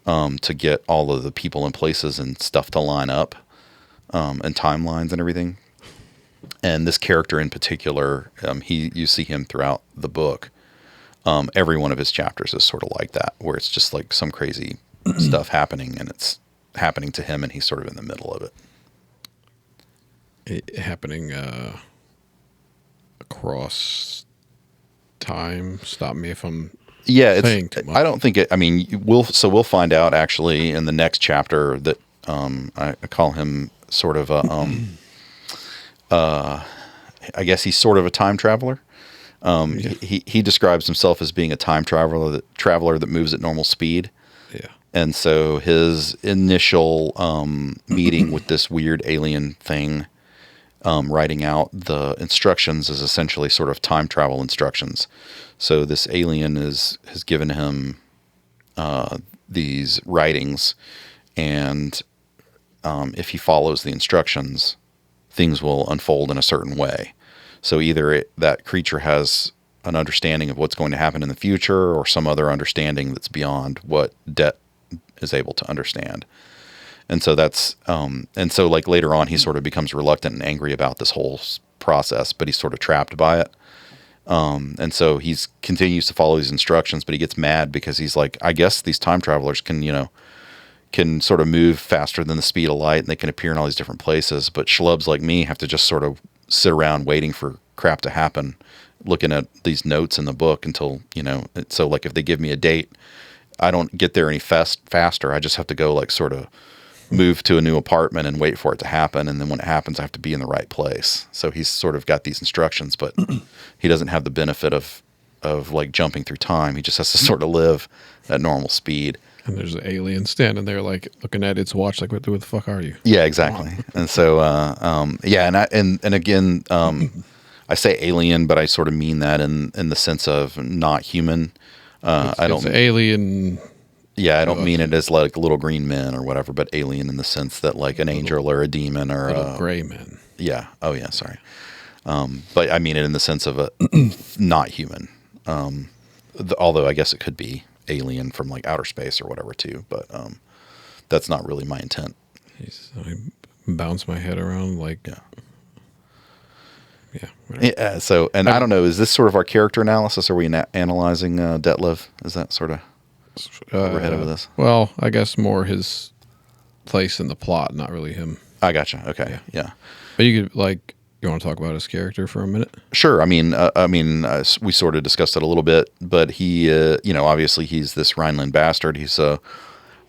to get all of the people and places and stuff to line up, and timelines and everything. And this character in particular, you see him throughout the book. Every one of his chapters is sort of like that, where it's just like some crazy stuff happening, and it's happening to him, and he's sort of in the middle of it. Happening across time. Stop me if I'm saying too much. I don't think it. I mean, we'll find out actually in the next chapter that I call him sort of a I guess he's sort of a time traveler. He describes himself as being a time traveler that moves at normal speed. Yeah. And so his initial meeting with this weird alien thing writing out the instructions as essentially sort of time travel instructions. So this alien has given him these writings, and if he follows the instructions, things will unfold in a certain way. So either that creature has an understanding of what's going to happen in the future, or some other understanding that's beyond what Det is able to understand. And so like later on, he sort of becomes reluctant and angry about this whole process, but he's sort of trapped by it. And so he's continues to follow these instructions, but he gets mad because he's like, I guess these time travelers can sort of move faster than the speed of light, and they can appear in all these different places. But schlubs like me have to just sort of sit around waiting for crap to happen, looking at these notes in the book until, so like if they give me a date, I don't get there any faster. I just have to go like sort of move to a new apartment and wait for it to happen. And then when it happens, I have to be in the right place. So he's sort of got these instructions, but he doesn't have the benefit of like jumping through time. He just has to sort of live at normal speed. And there's an alien standing there, like looking at its watch, like, "What the fuck are you?" Yeah, exactly. And so, and again, I say alien, but I sort of mean that in the sense of not human. I don't alien. Yeah, I don't mean it as like little green men or whatever, but alien in the sense that like an angel or a demon or a gray men. Yeah. Oh, yeah. Sorry. But I mean it in the sense of a not human. Although I guess it could be alien from like outer space or whatever too, but that's not really my intent. I bounce my head around like yeah. So, and I don't know, is this sort of our character analysis? Are we analyzing Detlev? Is that sort of where we're headed with this? Well, I guess more his place in the plot, not really him. I gotcha. Okay. Yeah. But you could you want to talk about his character for a minute? Sure. I mean, we sort of discussed it a little bit, but he, obviously he's this Rhineland bastard. He's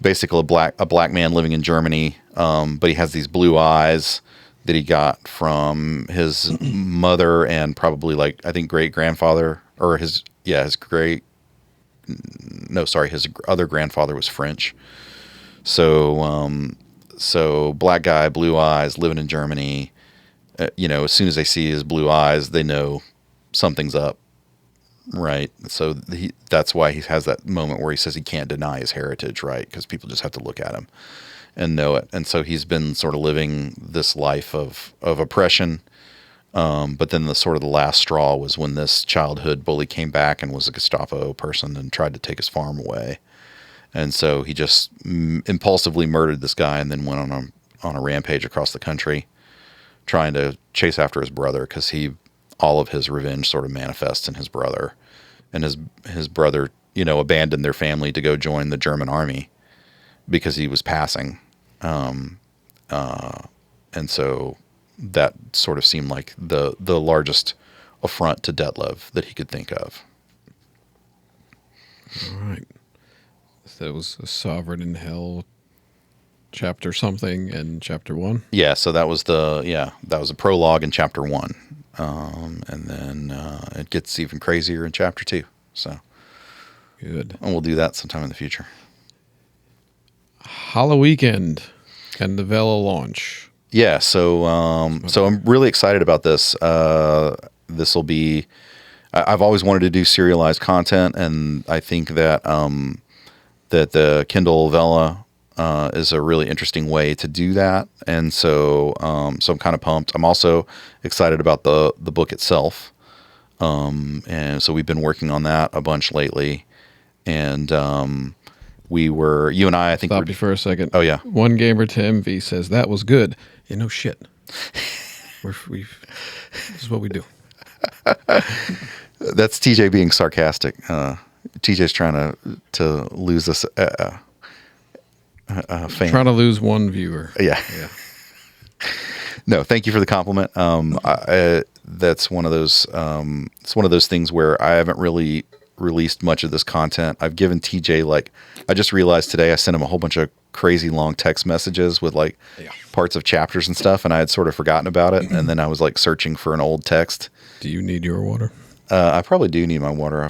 basically a black man living in Germany, but he has these blue eyes that he got from his mother and probably like I think great grandfather or his other grandfather was French. So black guy, blue eyes, living in Germany. As soon as they see his blue eyes, they know something's up, right? So that's why he has that moment where he says he can't deny his heritage, right? Because people just have to look at him and know it. And so he's been sort of living this life of oppression. But then the last straw was when this childhood bully came back and was a Gestapo person and tried to take his farm away. And so he just impulsively murdered this guy and then went on a rampage across the country, trying to chase after his brother because all of his revenge sort of manifests in his brother, and his brother, abandoned their family to go join the German army because he was passing. And so that sort of seemed like the largest affront to Detlev that he could think of. All right. So it was a Sovereign in Hell chapter something and chapter 1. Yeah, so that was a prologue in chapter 1, and then it gets even crazier in chapter 2. So good, and we'll do that sometime in the future. Hallow Weekend and the Vella launch. Yeah, so I'm really excited about this. This will be. I've always wanted to do serialized content, and I think that that the Kindle Vella is a really interesting way to do that, and so I'm kind of pumped. I'm also excited about the book itself, and so we've been working on that a bunch lately, and you and I think. Stop you for a second. Oh yeah, One Gamer to MV says that was good. Yeah, no shit. This is what we do. That's TJ being sarcastic. TJ's trying to lose us. Fan. Trying to lose one viewer. Yeah. No, thank you for the compliment. That's one of those. It's one of those things where I haven't really released much of this content. I've given TJ I just realized today I sent him a whole bunch of crazy long text messages with parts of chapters and stuff, and I had sort of forgotten about it. And then I was searching for an old text. Do you need your water? I probably do need my water.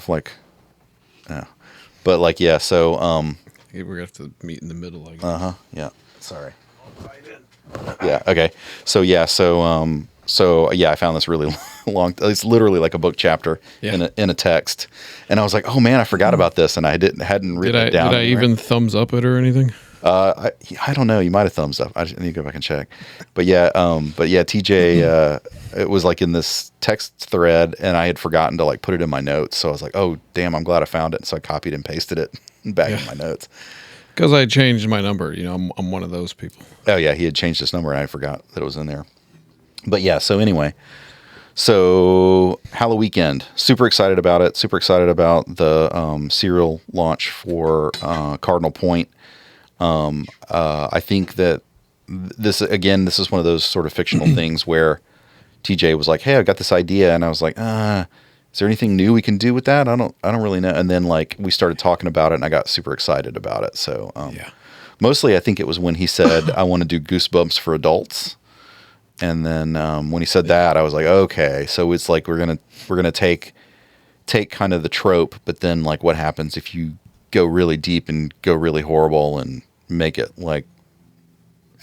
But yeah. So we're gonna have to meet in the middle. Yeah. Sorry. Yeah. Okay. So yeah. So So yeah, I found this really long. It's literally like a book chapter Yeah. in a text, and I was like, oh man, I forgot about this, and I hadn't written it down. Did I even thumbs up it or anything? I don't know. You might have thumbs up. I need to go back and check. But yeah, TJ, it was like in this text thread, and I had forgotten to like put it in my notes. So I was like, oh damn, I'm glad I found it. So I copied and pasted it back in my notes. Because I changed my number. You know, I'm one of those people. Oh yeah, he had changed his number, and I forgot that it was in there. But yeah, so anyway, so Hallow Weekend, super excited about it. Super excited about the serial launch for Cardinal Point. I think that this is one of those sort of fictional things where TJ was like, "Hey, I got this idea," and I was like, "Is there anything new we can do with that? I don't really know." And then like we started talking about it, and I got super excited about it. So mostly, I think it was when he said, "I want to do Goosebumps for adults." And then when he said that, I was like, okay, so it's like we're gonna take kind of the trope, but then like what happens if you go really deep and go really horrible and make it like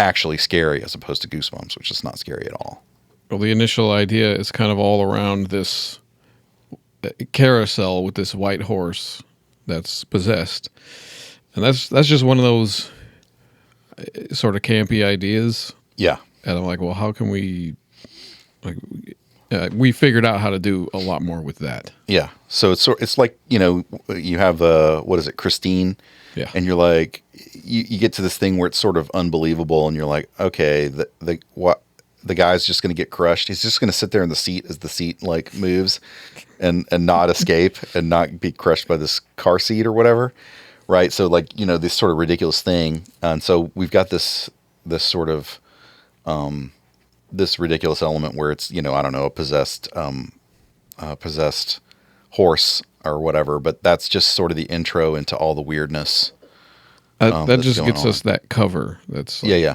actually scary as opposed to Goosebumps, which is not scary at all. Well, the initial idea is kind of all around this carousel with this white horse that's possessed, and that's just one of those sort of campy ideas. Yeah. And I'm like, well, how can we, like, we figured out how to do a lot more with that. Yeah. So it's like, you have, what is it, Christine? Yeah. And you're like, you get to this thing where it's sort of unbelievable, and you're like, okay, the guy's just going to get crushed. He's just going to sit there in the seat as the seat like moves and not escape and not be crushed by this car seat or whatever. Right. So like, this sort of ridiculous thing. And so we've got this sort of, this ridiculous element where it's, I don't know, a possessed horse or whatever, but that's just sort of the intro into all the weirdness. That just gets us that cover. That's like, yeah.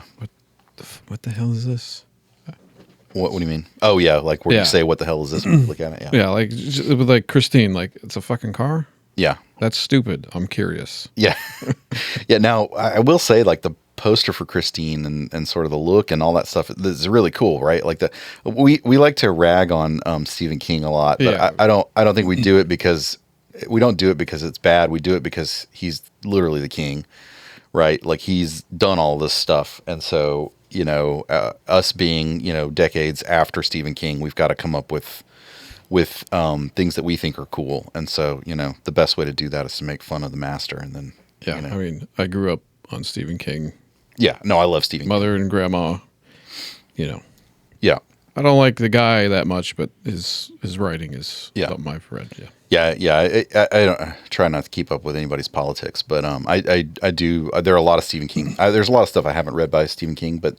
What the hell is this? What do you mean? Oh yeah, like where you say, "What the hell is this?" When you look at it. Yeah. Yeah, like Christine, like it's a fucking car. Yeah. That's stupid. I'm curious. Yeah. Yeah. Now I will say, like the poster for Christine and sort of the look and all that stuff is really cool, right? Like we like to rag on Stephen King a lot, but I don't think we do it because it's bad. We do it because he's literally the king, right? Like he's done all this stuff, and so us being decades after Stephen King, we've got to come up with things that we think are cool, and so the best way to do that is to make fun of the master, and then I mean, I grew up on Stephen King. Yeah, no, I love Stephen King. Mother and grandma, Yeah. I don't like the guy that much, but his writing is something I've read. Yeah. I don't try not to keep up with anybody's politics, but I do. There are a lot of Stephen King. There's a lot of stuff I haven't read by Stephen King, but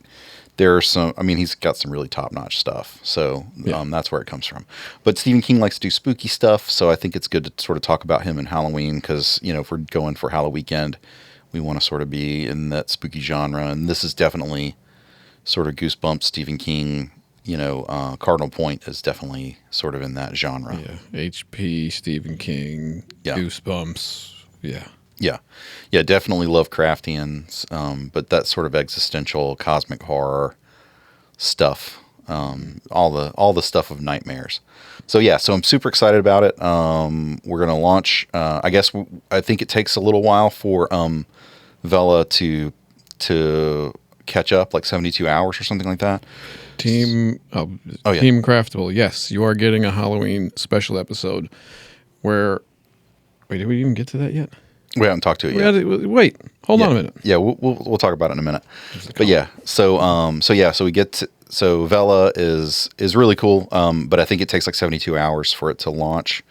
there are some. I mean, he's got some really top notch stuff. So that's where it comes from. But Stephen King likes to do spooky stuff, so I think it's good to sort of talk about him in Halloween because if we're going for Hallow Weekend, we want to sort of be in that spooky genre, and this is definitely sort of Goosebumps, Stephen King. Cardinal Point is definitely sort of in that genre. Yeah, HP, Stephen King, Goosebumps. Yeah, definitely Lovecraftians, but that sort of existential cosmic horror stuff, all the stuff of nightmares. So I'm super excited about it. We're gonna launch. I think it takes a little while for Vella to catch up, like 72 hours or something like that. Team Craftable. Yes, you are getting a Halloween special episode where. Wait, did we even get to that yet? We haven't talked to it yet. Wait, hold on a minute. Yeah, we'll talk about it in a minute. But yeah, so we get to, so Vella is really cool, but I think it takes like 72 hours for it to launch.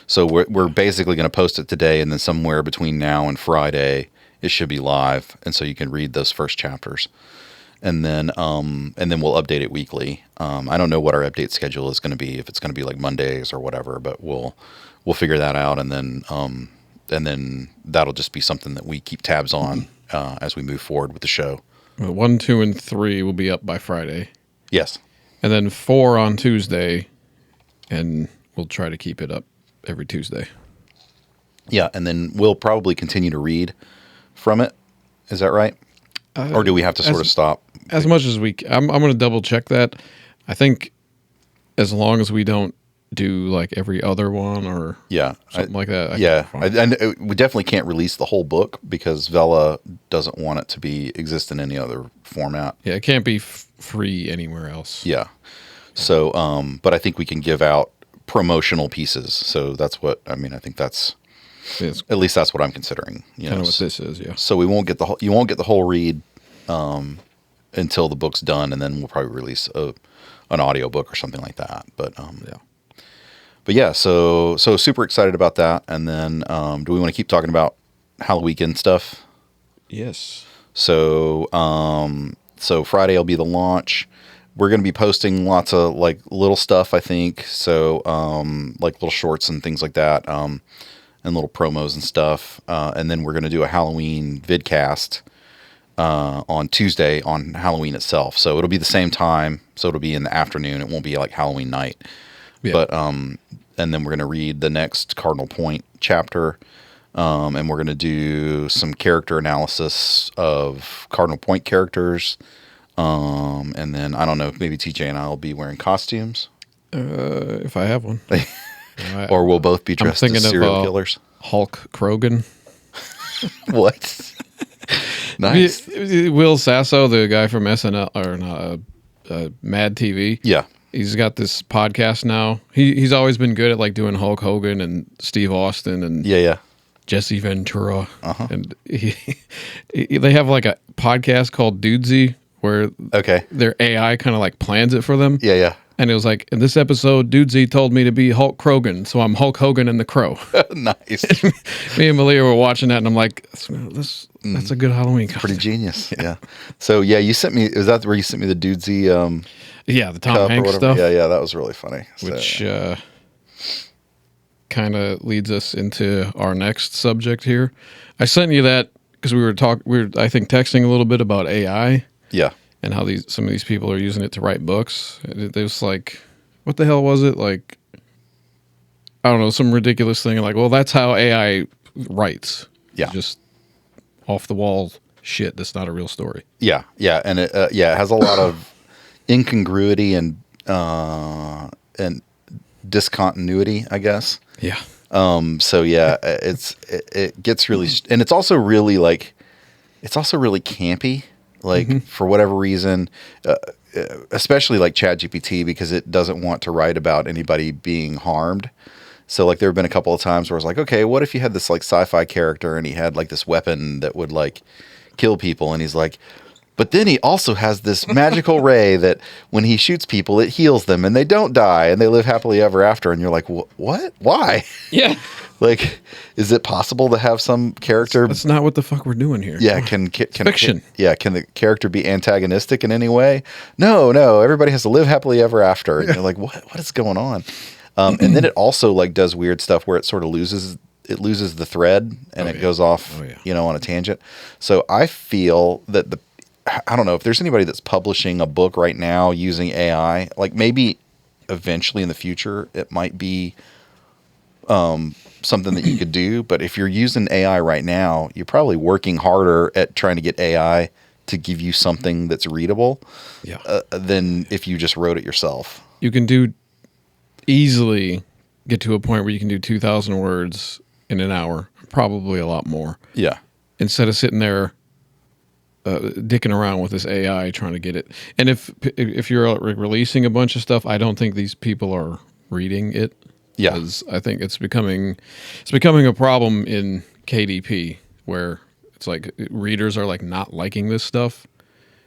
So we're basically going to post it today, and then somewhere between now and Friday, it should be live, and so you can read those first chapters. And then we'll update it weekly. I don't know what our update schedule is going to be, if it's going to be like Mondays or whatever, but we'll figure that out, and then that'll just be something that we keep tabs on as we move forward with the show. 1, 2, and 3 will be up by Friday. Yes. And then 4 on Tuesday, and we'll try to keep it up every Tuesday. Yeah, and then we'll probably continue to read from it. Is that right? Or do we have to sort of stop? As much as we can. I'm going to double check that. I think As long as we don't do like every other one or something like that. We definitely can't release the whole book because Vella doesn't want it to exist in any other format. Yeah, it can't be free anywhere else. Yeah. So, but I think we can give out promotional pieces. So that's what I mean. I think that's at least that's what I'm considering. Kind of what this is. Yeah. So you won't get the whole read until the book's done, and then we'll probably release an audiobook or something like that. But But yeah, so super excited about that. And then, do we want to keep talking about Hallow Weekend stuff? Yes. So Friday will be the launch. We're going to be posting lots of like little stuff, I think. So, like little shorts and things like that, and little promos and stuff. And then we're going to do a Halloween vidcast, on Tuesday on Halloween itself. So it'll be the same time. So it'll be in the afternoon. It won't be like Halloween night. Yeah. But and then we're going to read the next Cardinal Point chapter, and we're going to do some character analysis of Cardinal Point characters, and then I don't know, maybe TJ and I will be wearing costumes. If I have one, or we'll both be dressed as serial killers. Hulk Krogan. What? Nice. Will Sasso, the guy from SNL or not, Mad TV. Yeah. He's got this podcast now. He's always been good at like doing Hulk Hogan and Steve Austin and Jesse Ventura. And they have like a podcast called Dudesy where their AI kind of like plans it for them. Yeah. And it was like, in this episode, Dudesy told me to be Hulk Krogan, so I'm Hulk Hogan and the Crow. Nice. Me and Malia were watching that, and I'm like, that's a good Halloween costume. Pretty genius. Yeah. So you sent me. Is that where you sent me the Dudesy? The Tom Hanks stuff. Yeah, that was really funny. Which kind of leads us into our next subject here. I sent you that because we were I think texting a little bit about AI. Yeah. And how some of these people are using it to write books. It was like, what the hell was it? Like, I don't know, some ridiculous thing. Like, well, that's how AI writes. Yeah. Just off the wall shit. That's not a real story. Yeah. And it has a lot of incongruity and discontinuity, I guess. Yeah. So yeah, it gets really, and it's also really campy. Like for whatever reason, especially like ChatGPT, because it doesn't want to write about anybody being harmed. So like there have been a couple of times where it's like, okay, what if you had this like sci-fi character and he had like this weapon that would like kill people, and he's like, but then he also has this magical ray that when he shoots people, it heals them and they don't die and they live happily ever after. And you're like, what? Why? Yeah. Like, is it possible to have some character? That's not what the fuck we're doing here. Yeah. Can fiction. Can the character be antagonistic in any way? No. Everybody has to live happily ever after. And you're like, what is going on? And then it also like does weird stuff where it sort of loses the thread and it goes off, on a tangent. So I feel that I don't know if there's anybody that's publishing a book right now using AI, like maybe eventually in the future, it might be something that you could do. But if you're using AI right now, you're probably working harder at trying to get AI to give you something that's readable than if you just wrote it yourself. You can easily get to a point where you can do 2,000 words in an hour, probably a lot more. Yeah. Instead of sitting there dicking around with this AI trying to get it. And if you're releasing a bunch of stuff, I don't think these people are reading it. Yeah. Because I think it's becoming a problem in KDP where it's like readers are like not liking this stuff.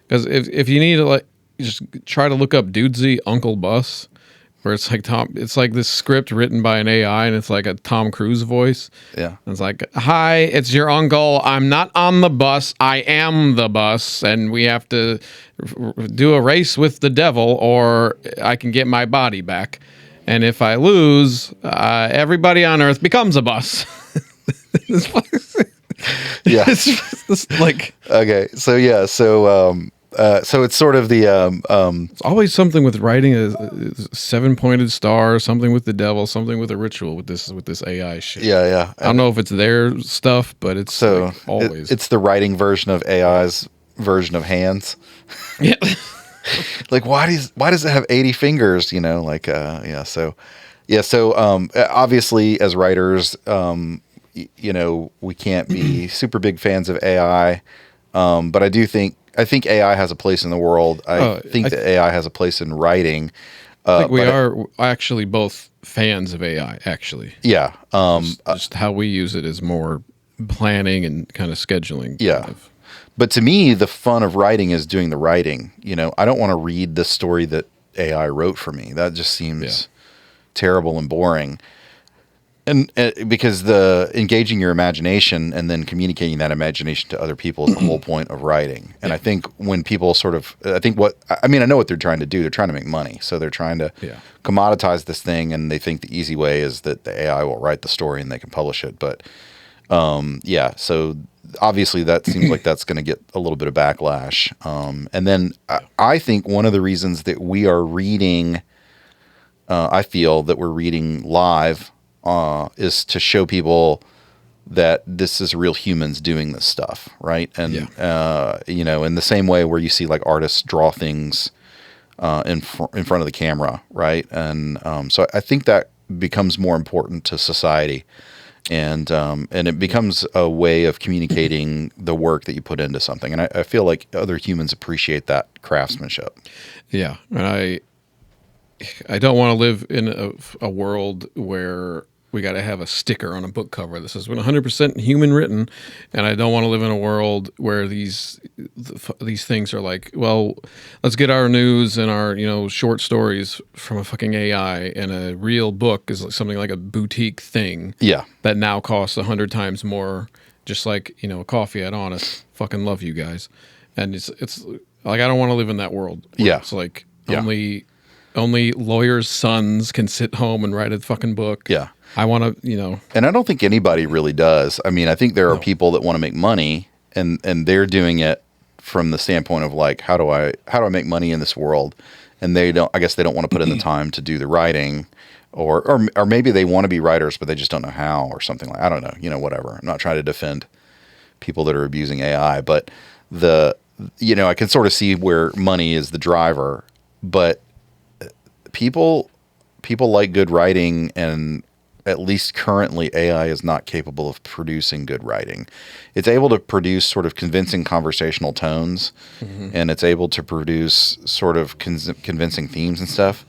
Because if you need to like just try to look up Dudesy Uncle Bus, where it's like this script written by an AI and it's like a Tom Cruise voice. Yeah. And it's like, hi, it's your uncle. I'm not on the bus. I am the bus. And we have to do a race with the devil or I can get my body back. And if I lose, everybody on Earth becomes a bus. Yeah. It's like, okay. So yeah. So it's sort of the it's always something with writing a 7-pointed star, something with the devil, something with a ritual with this AI shit. Yeah. I don't know if it's their stuff, but it's like always it's the writing version of AI's version of hands. Yeah. Like, why does it have 80 fingers? Obviously as writers, we can't be super big fans of AI. But I think AI has a place in the world. I think that AI has a place in writing. I think we are actually both fans of AI, actually. Yeah. Just how we use it is more planning and kind of scheduling. Yeah. Kind of. But to me, the fun of writing is doing the writing. I don't want to read the story that AI wrote for me. That just seems terrible and boring. And because the engaging your imagination and then communicating that imagination to other people is the whole point of writing. And I think when people I know what they're trying to do. They're trying to make money. So they're trying to commoditize this thing, and they think the easy way is that the AI will write the story and they can publish it. But so obviously that seems like that's going to get a little bit of backlash. And then I think one of the reasons that we are reading, I feel that we're reading live, is to show people that this is real humans doing this stuff, right? And in the same way where you see like artists draw things in front of the camera, right? And so I think that becomes more important to society, and it becomes a way of communicating the work that you put into something. And I feel like other humans appreciate that craftsmanship. Yeah, and I don't want to live in a world where we got to have a sticker on a book cover that says 100% human written, and I don't want to live in a world where these things are like, well, let's get our news and our short stories from a fucking AI, and a real book is something like a boutique thing. Yeah, that now costs 100 times more. Just like a coffee at Honest. Fucking love you guys, and it's like I don't want to live in that world. Yeah, it's like only lawyers' sons can sit home and write a fucking book. Yeah. I want to, And I don't think anybody really does. I mean, I think there are people that want to make money, and they're doing it from the standpoint of like, how do I make money in this world? And I guess they don't want to put in the time to do the writing, or maybe they want to be writers, but they just don't know how, or something like, I don't know, whatever. I'm not trying to defend people that are abusing AI, but I can sort of see where money is the driver, but people like good writing, and at least currently AI is not capable of producing good writing. It's able to produce sort of convincing conversational tones, and it's able to produce sort of convincing themes and stuff,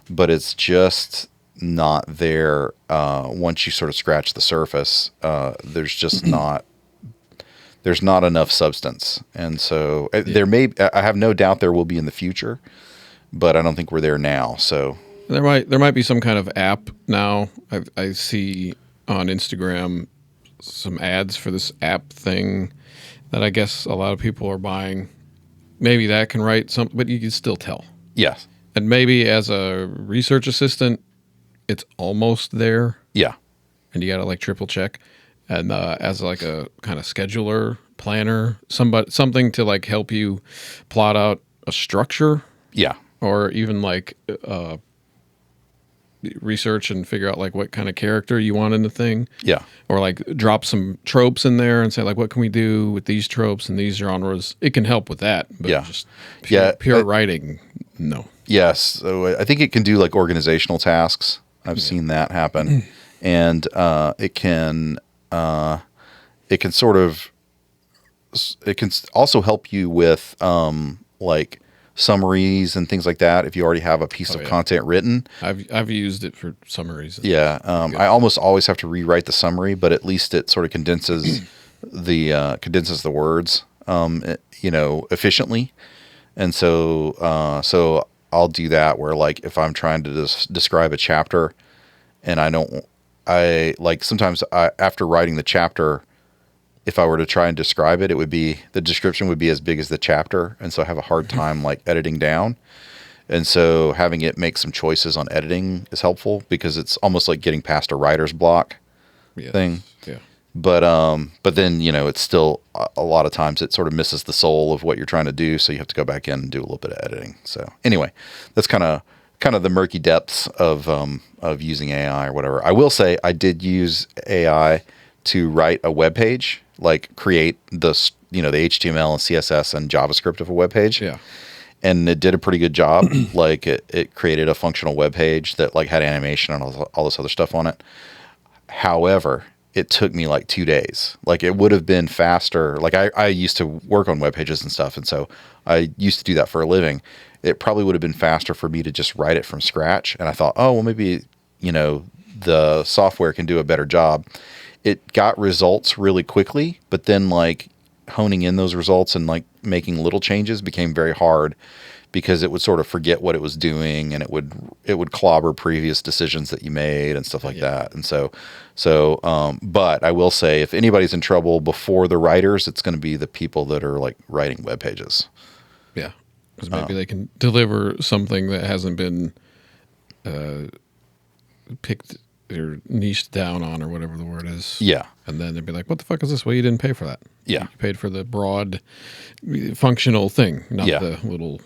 but it's just not there. Once you sort of scratch the surface, there's not enough substance. And so I have no doubt there will be in the future, but I don't think we're there now. So there might be some kind of app now. I see on Instagram some ads for this app thing that I guess a lot of people are buying. Maybe that can write something, but you can still tell. Yes. And maybe as a research assistant, it's almost there. Yeah. And you got to like triple check. And as like a kind of scheduler, planner, something to like help you plot out a structure. Yeah. Or even like research and figure out like what kind of character you want in the thing. Yeah. Or like drop some tropes in there and say like, what can we do with these tropes and these genres? It can help with that. But just pure writing, no. Yes. So I think it can do like organizational tasks. I've seen that happen. And it can also help you with like summaries and things like that if you already have a piece of content written. I've used it for summaries. Yeah. I almost always have to rewrite the summary, but at least it sort of condenses the words efficiently. And so I'll do that where like if I'm trying to describe a chapter and sometimes after writing the chapter, if I were to try and describe it, the description would be as big as the chapter. And so I have a hard time like editing down. And so having it make some choices on editing is helpful because it's almost like getting past a writer's block thing. Yeah. But then, it's still a lot of times it sort of misses the soul of what you're trying to do. So you have to go back in and do a little bit of editing. So anyway, that's kind of the murky depths of using AI or whatever. I will say I did use AI to write a web page, like create the HTML and CSS and JavaScript of a web page. Yeah. and it did a pretty good job. Like it created a functional web page that like had animation and all this other stuff on it. However, it took me like 2 days. Like it would have been faster. Like I used to work on web pages and stuff. And so I used to do that for a living. It probably would have been faster for me to just write it from scratch. And I thought, oh, well, maybe, the software can do a better job. It got results really quickly, but then like honing in those results and like making little changes became very hard because it would sort of forget what it was doing, and it would clobber previous decisions that you made and stuff like that. And so, but I will say, if anybody's in trouble before the writers, it's going to be the people that are like writing web pages. Yeah, because maybe they can deliver something that hasn't been picked or niched down on, or whatever the word is. Yeah. And then they'd be like, what the fuck is this? Well, you didn't pay for that. Yeah. You paid for the broad functional thing, not the little...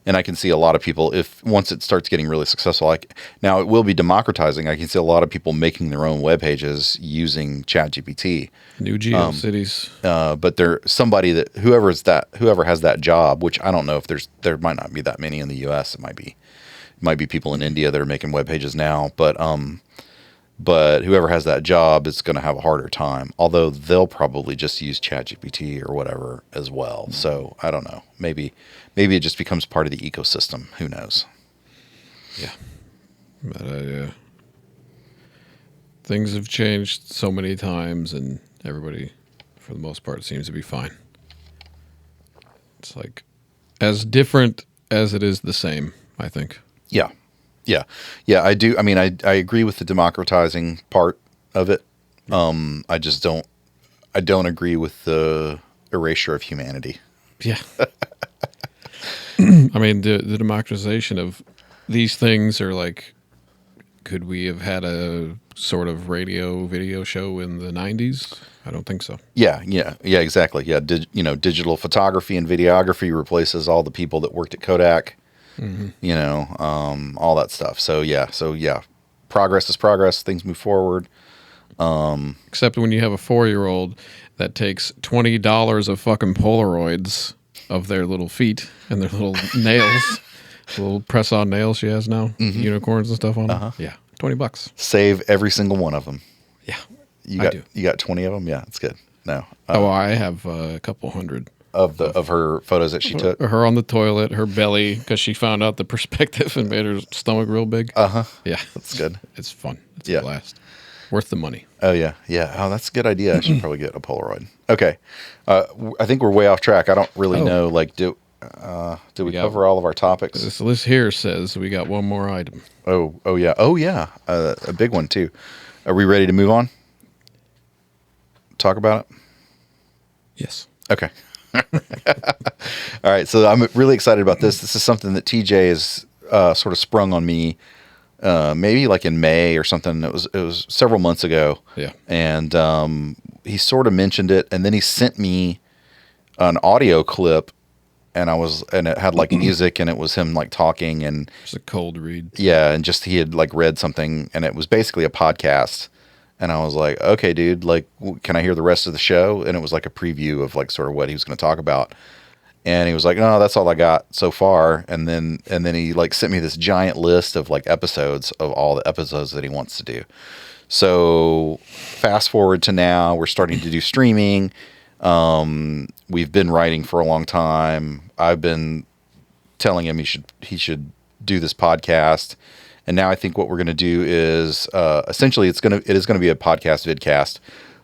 And I can see a lot of people, if once it starts getting really successful, like now it will be democratizing. I can see a lot of people making their own web pages using ChatGPT. New GeoCities. But there somebody that whoever has that job, which I don't know if there might not be that many in the US. It might be people in India that are making web pages now, but whoever has that job is going to have a harder time. Although they'll probably just use ChatGPT or whatever as well. Mm-hmm. So I don't know. Maybe it just becomes part of the ecosystem. Who knows? Yeah. But things have changed so many times, and everybody, for the most part, seems to be fine. It's like as different as it is the same, I think. Yeah. I do. I mean, I agree with the democratizing part of it. I just don't agree with the erasure of humanity. Yeah. I mean, the democratization of these things are like, could we have had a sort of video show in the 90s? I don't think so. Yeah, exactly. Yeah, digital photography and videography replaces all the people that worked at Kodak. Mm-hmm. All that stuff. So yeah, progress is progress. Things move forward. Except when you have a 4-year-old that takes $20 of fucking Polaroids of their little feet and their little nails, the little press-on nails she has now, unicorns and stuff on them. Yeah, $20. Save every single one of them. Yeah, I do. You got 20 of them? Yeah, that's good. No. I have a couple hundred. Of her photos that she took? Her on the toilet, her belly, because she found out the perspective and made her stomach real big. Yeah. That's good. It's fun. It's a blast. Worth the money. Oh, yeah. Yeah. Oh, that's a good idea. I should probably get a Polaroid. Okay. I think we're way off track. I don't really know. Like, do we cover all of our topics? This list here says we got one more item. Oh, yeah. A big one, too. Are we ready to move on? Talk about it? Yes. Okay. All right, so I'm really excited about this. This is something that TJ has sort of sprung on me, maybe like in May or something. It was several months ago. Yeah, and he sort of mentioned it, and then he sent me an audio clip, and it had like music, and it was him like talking, and it's a cold read. Yeah, and just he had like read something, and it was basically a podcast. And I was like, okay, dude, like, can I hear the rest of the show? And it was like a preview of like sort of what he was going to talk about. And he was like, no, that's all I got so far. And then he like sent me this giant list of like episodes of all the episodes that he wants to do. So fast forward to now, we're starting to do streaming. We've been writing for a long time. I've been telling him he should do this podcast. And now I think what we're going to do is essentially it is going to be a podcast vidcast,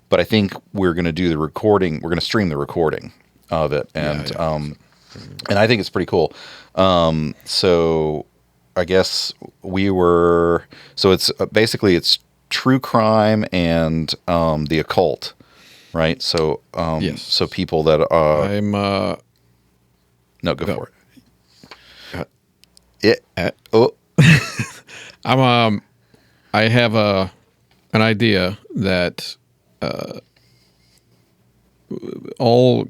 but I think we're going to do the recording. We're going to stream the recording of it, and and I think it's pretty cool. So I guess it's basically it's true crime and the occult, right? So yes. So people that go for it. I have an idea that all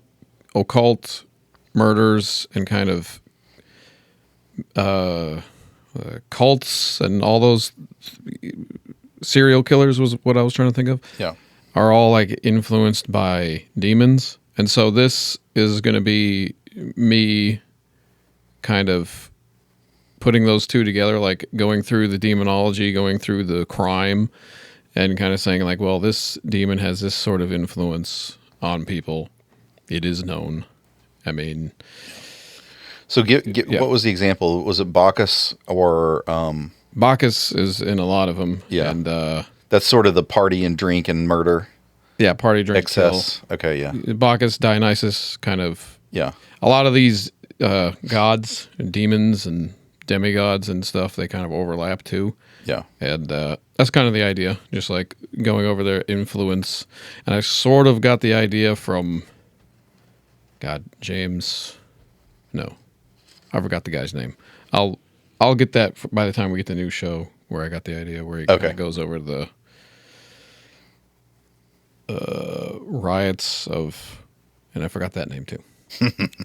occult murders and kind of cults and all those serial killers was what I was trying to think of. Yeah, are all like influenced by demons, and so this is going to be me kind of putting those two together, like going through the demonology, going through the crime, and kind of saying like, well, this demon has this sort of influence on people. It is known. I mean, So what was the example? Was it Bacchus or Bacchus is in a lot of them. Yeah. And that's sort of the party and drink and murder party, drink, excess. Okay, yeah. Bacchus, Dionysus, kind of. Yeah. A lot of these gods and demons and demigods and stuff, they kind of overlap too. Yeah. And that's kind of the idea, just like going over their influence. And I sort of got the idea from, James. No, I forgot the guy's name. I'll get that by the time we get the new show where I got the idea, where he kind of goes over the riots of, and I forgot that name too.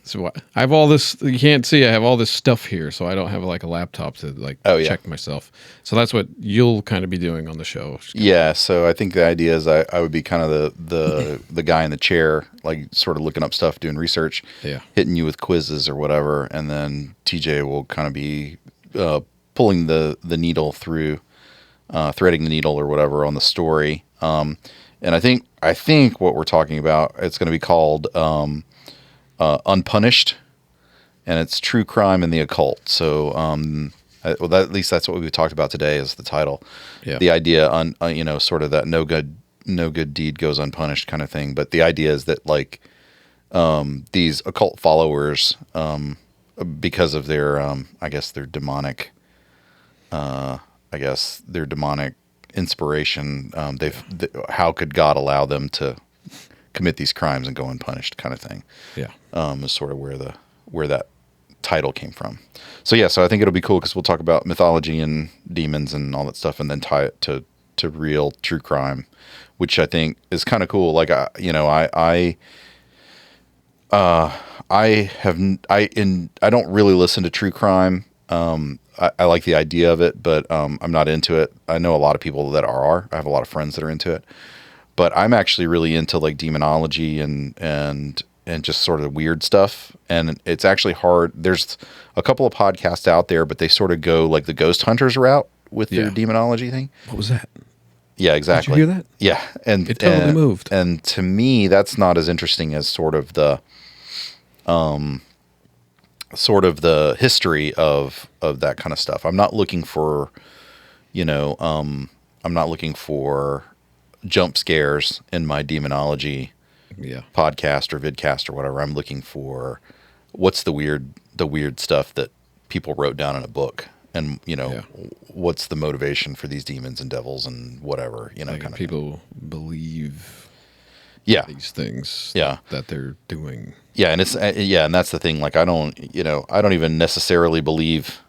So I have all this. You can't see. I have all this stuff here, so I don't have like a laptop to check myself. So that's what you'll kind of be doing on the show. Yeah. So I think the idea is I would be kind of the guy in the chair, like sort of looking up stuff, doing research, hitting you with quizzes or whatever, and then TJ will kind of be pulling the needle through, threading the needle or whatever on the story. And I think what we're talking about, it's going to be called Unpunished, and it's true crime and the occult. So, at least that's what we talked about today is the title. Yeah. The idea sort of that no good deed goes unpunished kind of thing. But the idea is that like, these occult followers, because of their, their demonic inspiration, how could God allow them to commit these crimes and go unpunished kind of thing. Yeah. Is sort of where that title came from. So I think it'll be cool because we'll talk about mythology and demons and all that stuff, and then tie it to real true crime, which I think is kind of cool. Like I don't really listen to true crime. I like the idea of it, but I'm not into it. I know a lot of people that are. I have a lot of friends that are into it. But I'm actually really into like demonology and just sort of weird stuff. And it's actually hard. There's a couple of podcasts out there, but they sort of go like the ghost hunters route with their demonology thing. What was that? Yeah, exactly. Did you hear that? Yeah. And it totally moved. And to me, that's not as interesting as sort of the history of that kind of stuff. I'm not looking for, jump scares in my demonology podcast or vidcast or whatever. I'm looking for what's the weird stuff that people wrote down in a book, and what's the motivation for these demons and devils and whatever, like kind of people believe these things that they're doing. Yeah. And and that's the thing. Like I don't even necessarily believe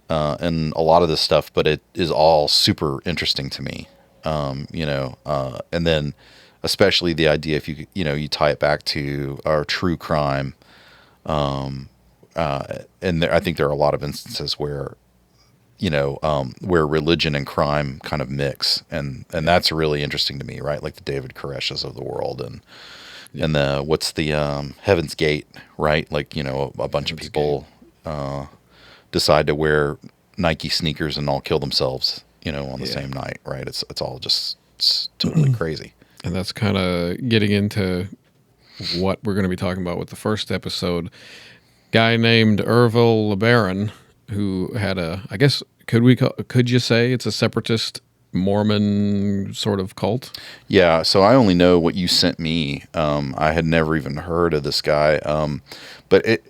in a lot of this stuff, but it is all super interesting to me. And then especially the idea, if you tie it back to our true crime, and I think there are a lot of instances where, where religion and crime kind of mix, and that's really interesting to me, right? Like the David Koresh's of the world, and the what's the Heaven's Gate, right? Like a bunch of people decide to wear Nike sneakers and all kill themselves, on the same night, right? It's all just totally crazy. And that's kind of getting into what we're going to be talking about with the first episode. Guy named Ervil LeBaron, who had could you say it's a separatist Mormon sort of cult? Yeah, so I only know what you sent me. I had never even heard of this guy. But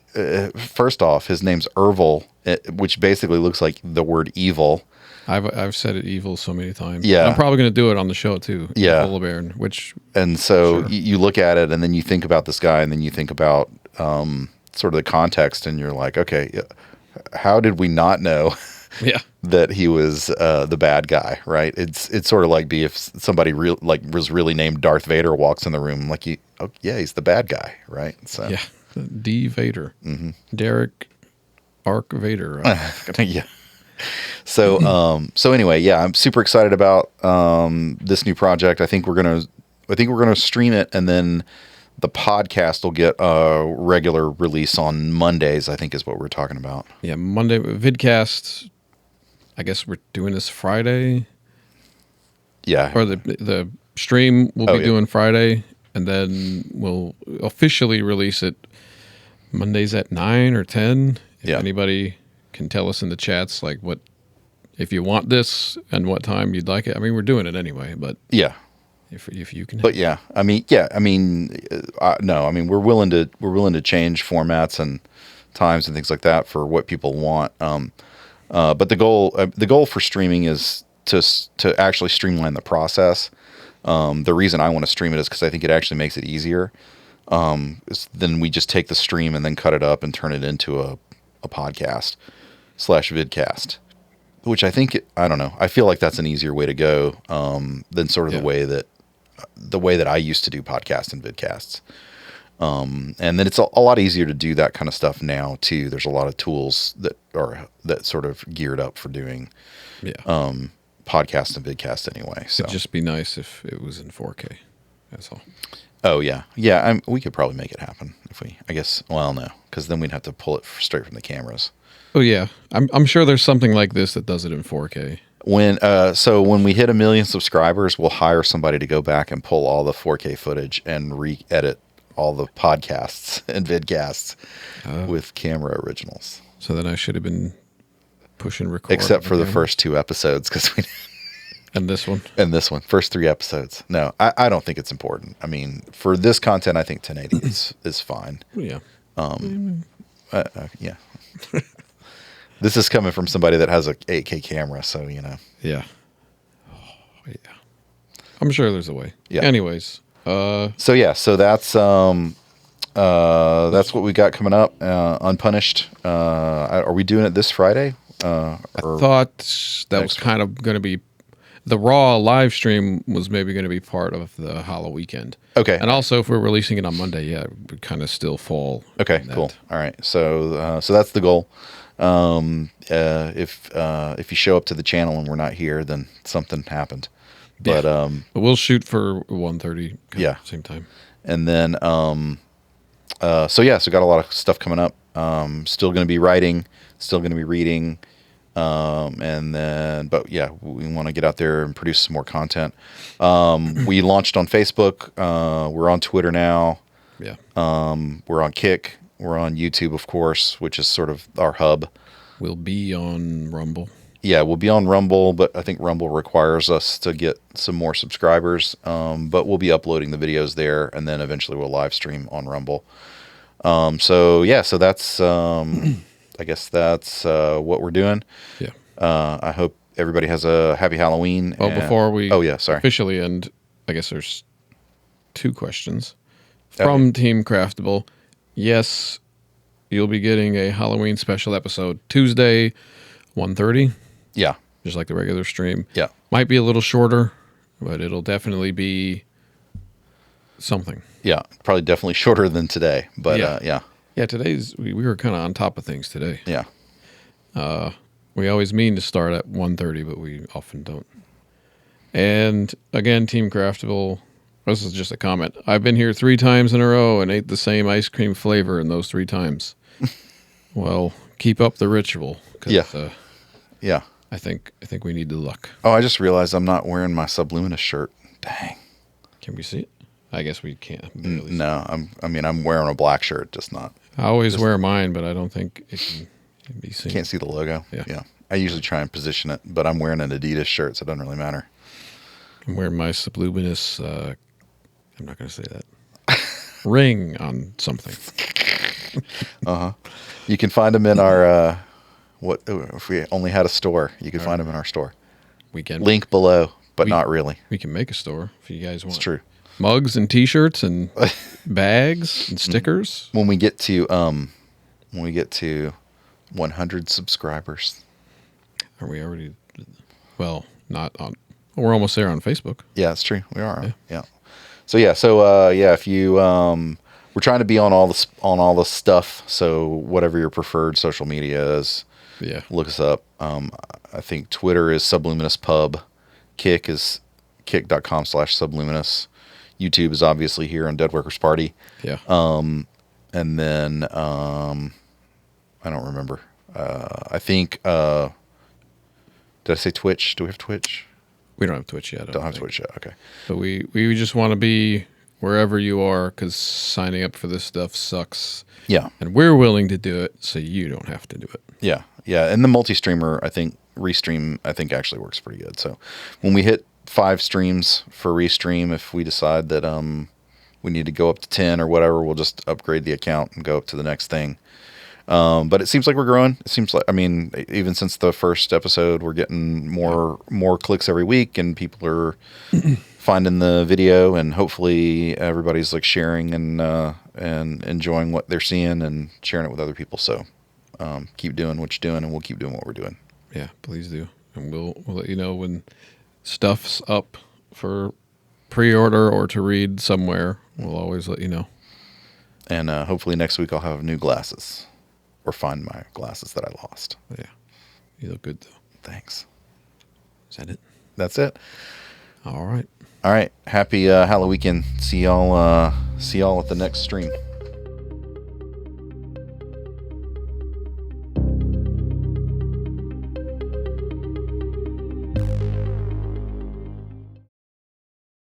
first off, his name's Ervil, which basically looks like the word evil. I've said it evil so many times. Yeah. I'm probably going to do it on the show too. Yeah. Ervil LeBaron, and so you look at it and then you think about this guy and then you think about sort of the context and you're like, okay, how did we not know that he was the bad guy, right? It's sort of like if somebody was really named Darth Vader walks in the room, like he's the bad guy, right? So D Vader, Derek Ark Vader. Yeah. So anyway, I'm super excited about this new project. I think we're gonna stream it, and then The podcast will get a regular release on Mondays, I think is what we're talking about. Yeah, Monday Vidcast. I guess we're doing this Friday. Yeah. Or the stream we'll be doing Friday, and then we'll officially release it Mondays at 9 or 10. If anybody can tell us in the chats, like, what, if you want this and what time you'd like it. I mean, we're doing it anyway, but yeah. If you can, but no, I mean, we're willing to change formats and times and things like that for what people want. But the goal for streaming is to actually streamline the process. The reason I want to stream it is because I think it actually makes it easier. Then we just take the stream and then cut it up and turn it into a podcast / vidcast, which I think, I don't know, I feel like that's an easier way to go than sort of the way that I used to do podcasts and vidcasts. And then it's a lot easier to do that kind of stuff now too. There's a lot of tools that sort of geared up for doing podcasts and vidcasts anyway. So it'd just be nice if it was in 4K. That's all. Oh yeah. We could probably make it happen no, because then we'd have to pull it straight from the cameras. Oh yeah, I'm sure there's something like this that does it in 4K. When we hit 1 million subscribers, we'll hire somebody to go back and pull all the 4K footage and re-edit all the podcasts and vidcasts with camera originals. So then I should have been pushing record. Except for the first 2 episodes, because we. And this one. First 3 episodes. No, I don't think it's important. I mean, for this content, I think 1080 is fine. Yeah. Yeah. This is coming from somebody that has a 8K camera, so Yeah. Yeah. I'm sure there's a way. Yeah. Anyways. So that's what we got coming up. Unpunished. Are we doing it this Friday? I thought that was kind of going to be the Raw live stream was maybe going to be part of the Hallow Weekend. Okay. And also, if we're releasing it on Monday, it would kind of still fall. Okay, cool. All right. So that's the goal. If you show up to the channel and we're not here, then something happened. But but we'll shoot for 1:30. Same time. And then so got a lot of stuff coming up. Still going to be writing, still going to be reading. We want to get out there and produce some more content. We launched on Facebook. We're on Twitter now. Yeah. We're on Kick. We're on YouTube, of course, which is sort of our hub. We'll be on Rumble. Yeah, we'll be on Rumble, but I think Rumble requires us to get some more subscribers. But we'll be uploading the videos there, and then eventually we'll live stream on Rumble. So that's I guess that's what we're doing. Yeah. I hope everybody has a happy Halloween. Well, before we sorry. officially end, I guess there's 2 questions from Team Craftable. Yes, you'll be getting a Halloween special episode Tuesday, 1:30. Yeah. Just like the regular stream. Yeah. Might be a little shorter, but it'll definitely be something. Yeah. Probably definitely shorter than today, but yeah. Yeah, we were kind of on top of things today. Yeah. We always mean to start at 1:30, but we often don't. And again, Team Craftable, this is just a comment. I've been here 3 times in a row and ate the same ice cream flavor in those 3 times. Well, keep up the ritual. Yeah. I think we need the luck. Oh, I just realized I'm not wearing my Subluminous shirt. Dang. Can we see it? I guess we can't. No, I'm wearing a black shirt, just not. I always wear mine, but I don't think it can be seen. Can't see the logo. Yeah. I usually try and position it, but I'm wearing an Adidas shirt, so it doesn't really matter. I'm wearing my Subluminous, I'm not going to say that, ring on something. You can find them in our, if we only had a store, you could find them in our store. We can. Link below, but not really. We can make a store if you guys want. It's true. Mugs and T-shirts and bags and stickers. When we get to 100 subscribers. Are we already? Well, not on. We're almost there on Facebook. Yeah, it's true. We are. Yeah. So if you we're trying to be on all the stuff. So whatever your preferred social media is, look us up. I think Twitter is Subluminous Pub. Kick is kick.com/Subluminous. YouTube is obviously here on Dead Workers Party. Yeah. And then I don't remember. I think did I say Twitch? Do we have Twitch? We don't have Twitch yet. Don't have Twitch yet. Okay. But we just want to be wherever you are, because signing up for this stuff sucks. Yeah. And we're willing to do it, so you don't have to do it. Yeah. Yeah. And the multi-streamer, I think, restream, I think actually works pretty good. So when we hit 5 streams for restream, if we decide that we need to go up to 10 or whatever, we'll just upgrade the account and go up to the next thing. But it seems like we're growing. It seems like, I mean, even since the first episode, we're getting more clicks every week, and people are finding the video, and hopefully everybody's like sharing and enjoying what they're seeing and sharing it with other people. So keep doing what you're doing, and we'll keep doing what we're doing. Yeah, please do. And we'll let you know when stuff's up for pre-order or to read somewhere. We'll always let you know. And hopefully next week I'll have new glasses, or find my glasses that I lost. Yeah, you look good though. Thanks. Is that it? That's it. All right. All right. Happy Hallow Weekend. See y'all at the next stream.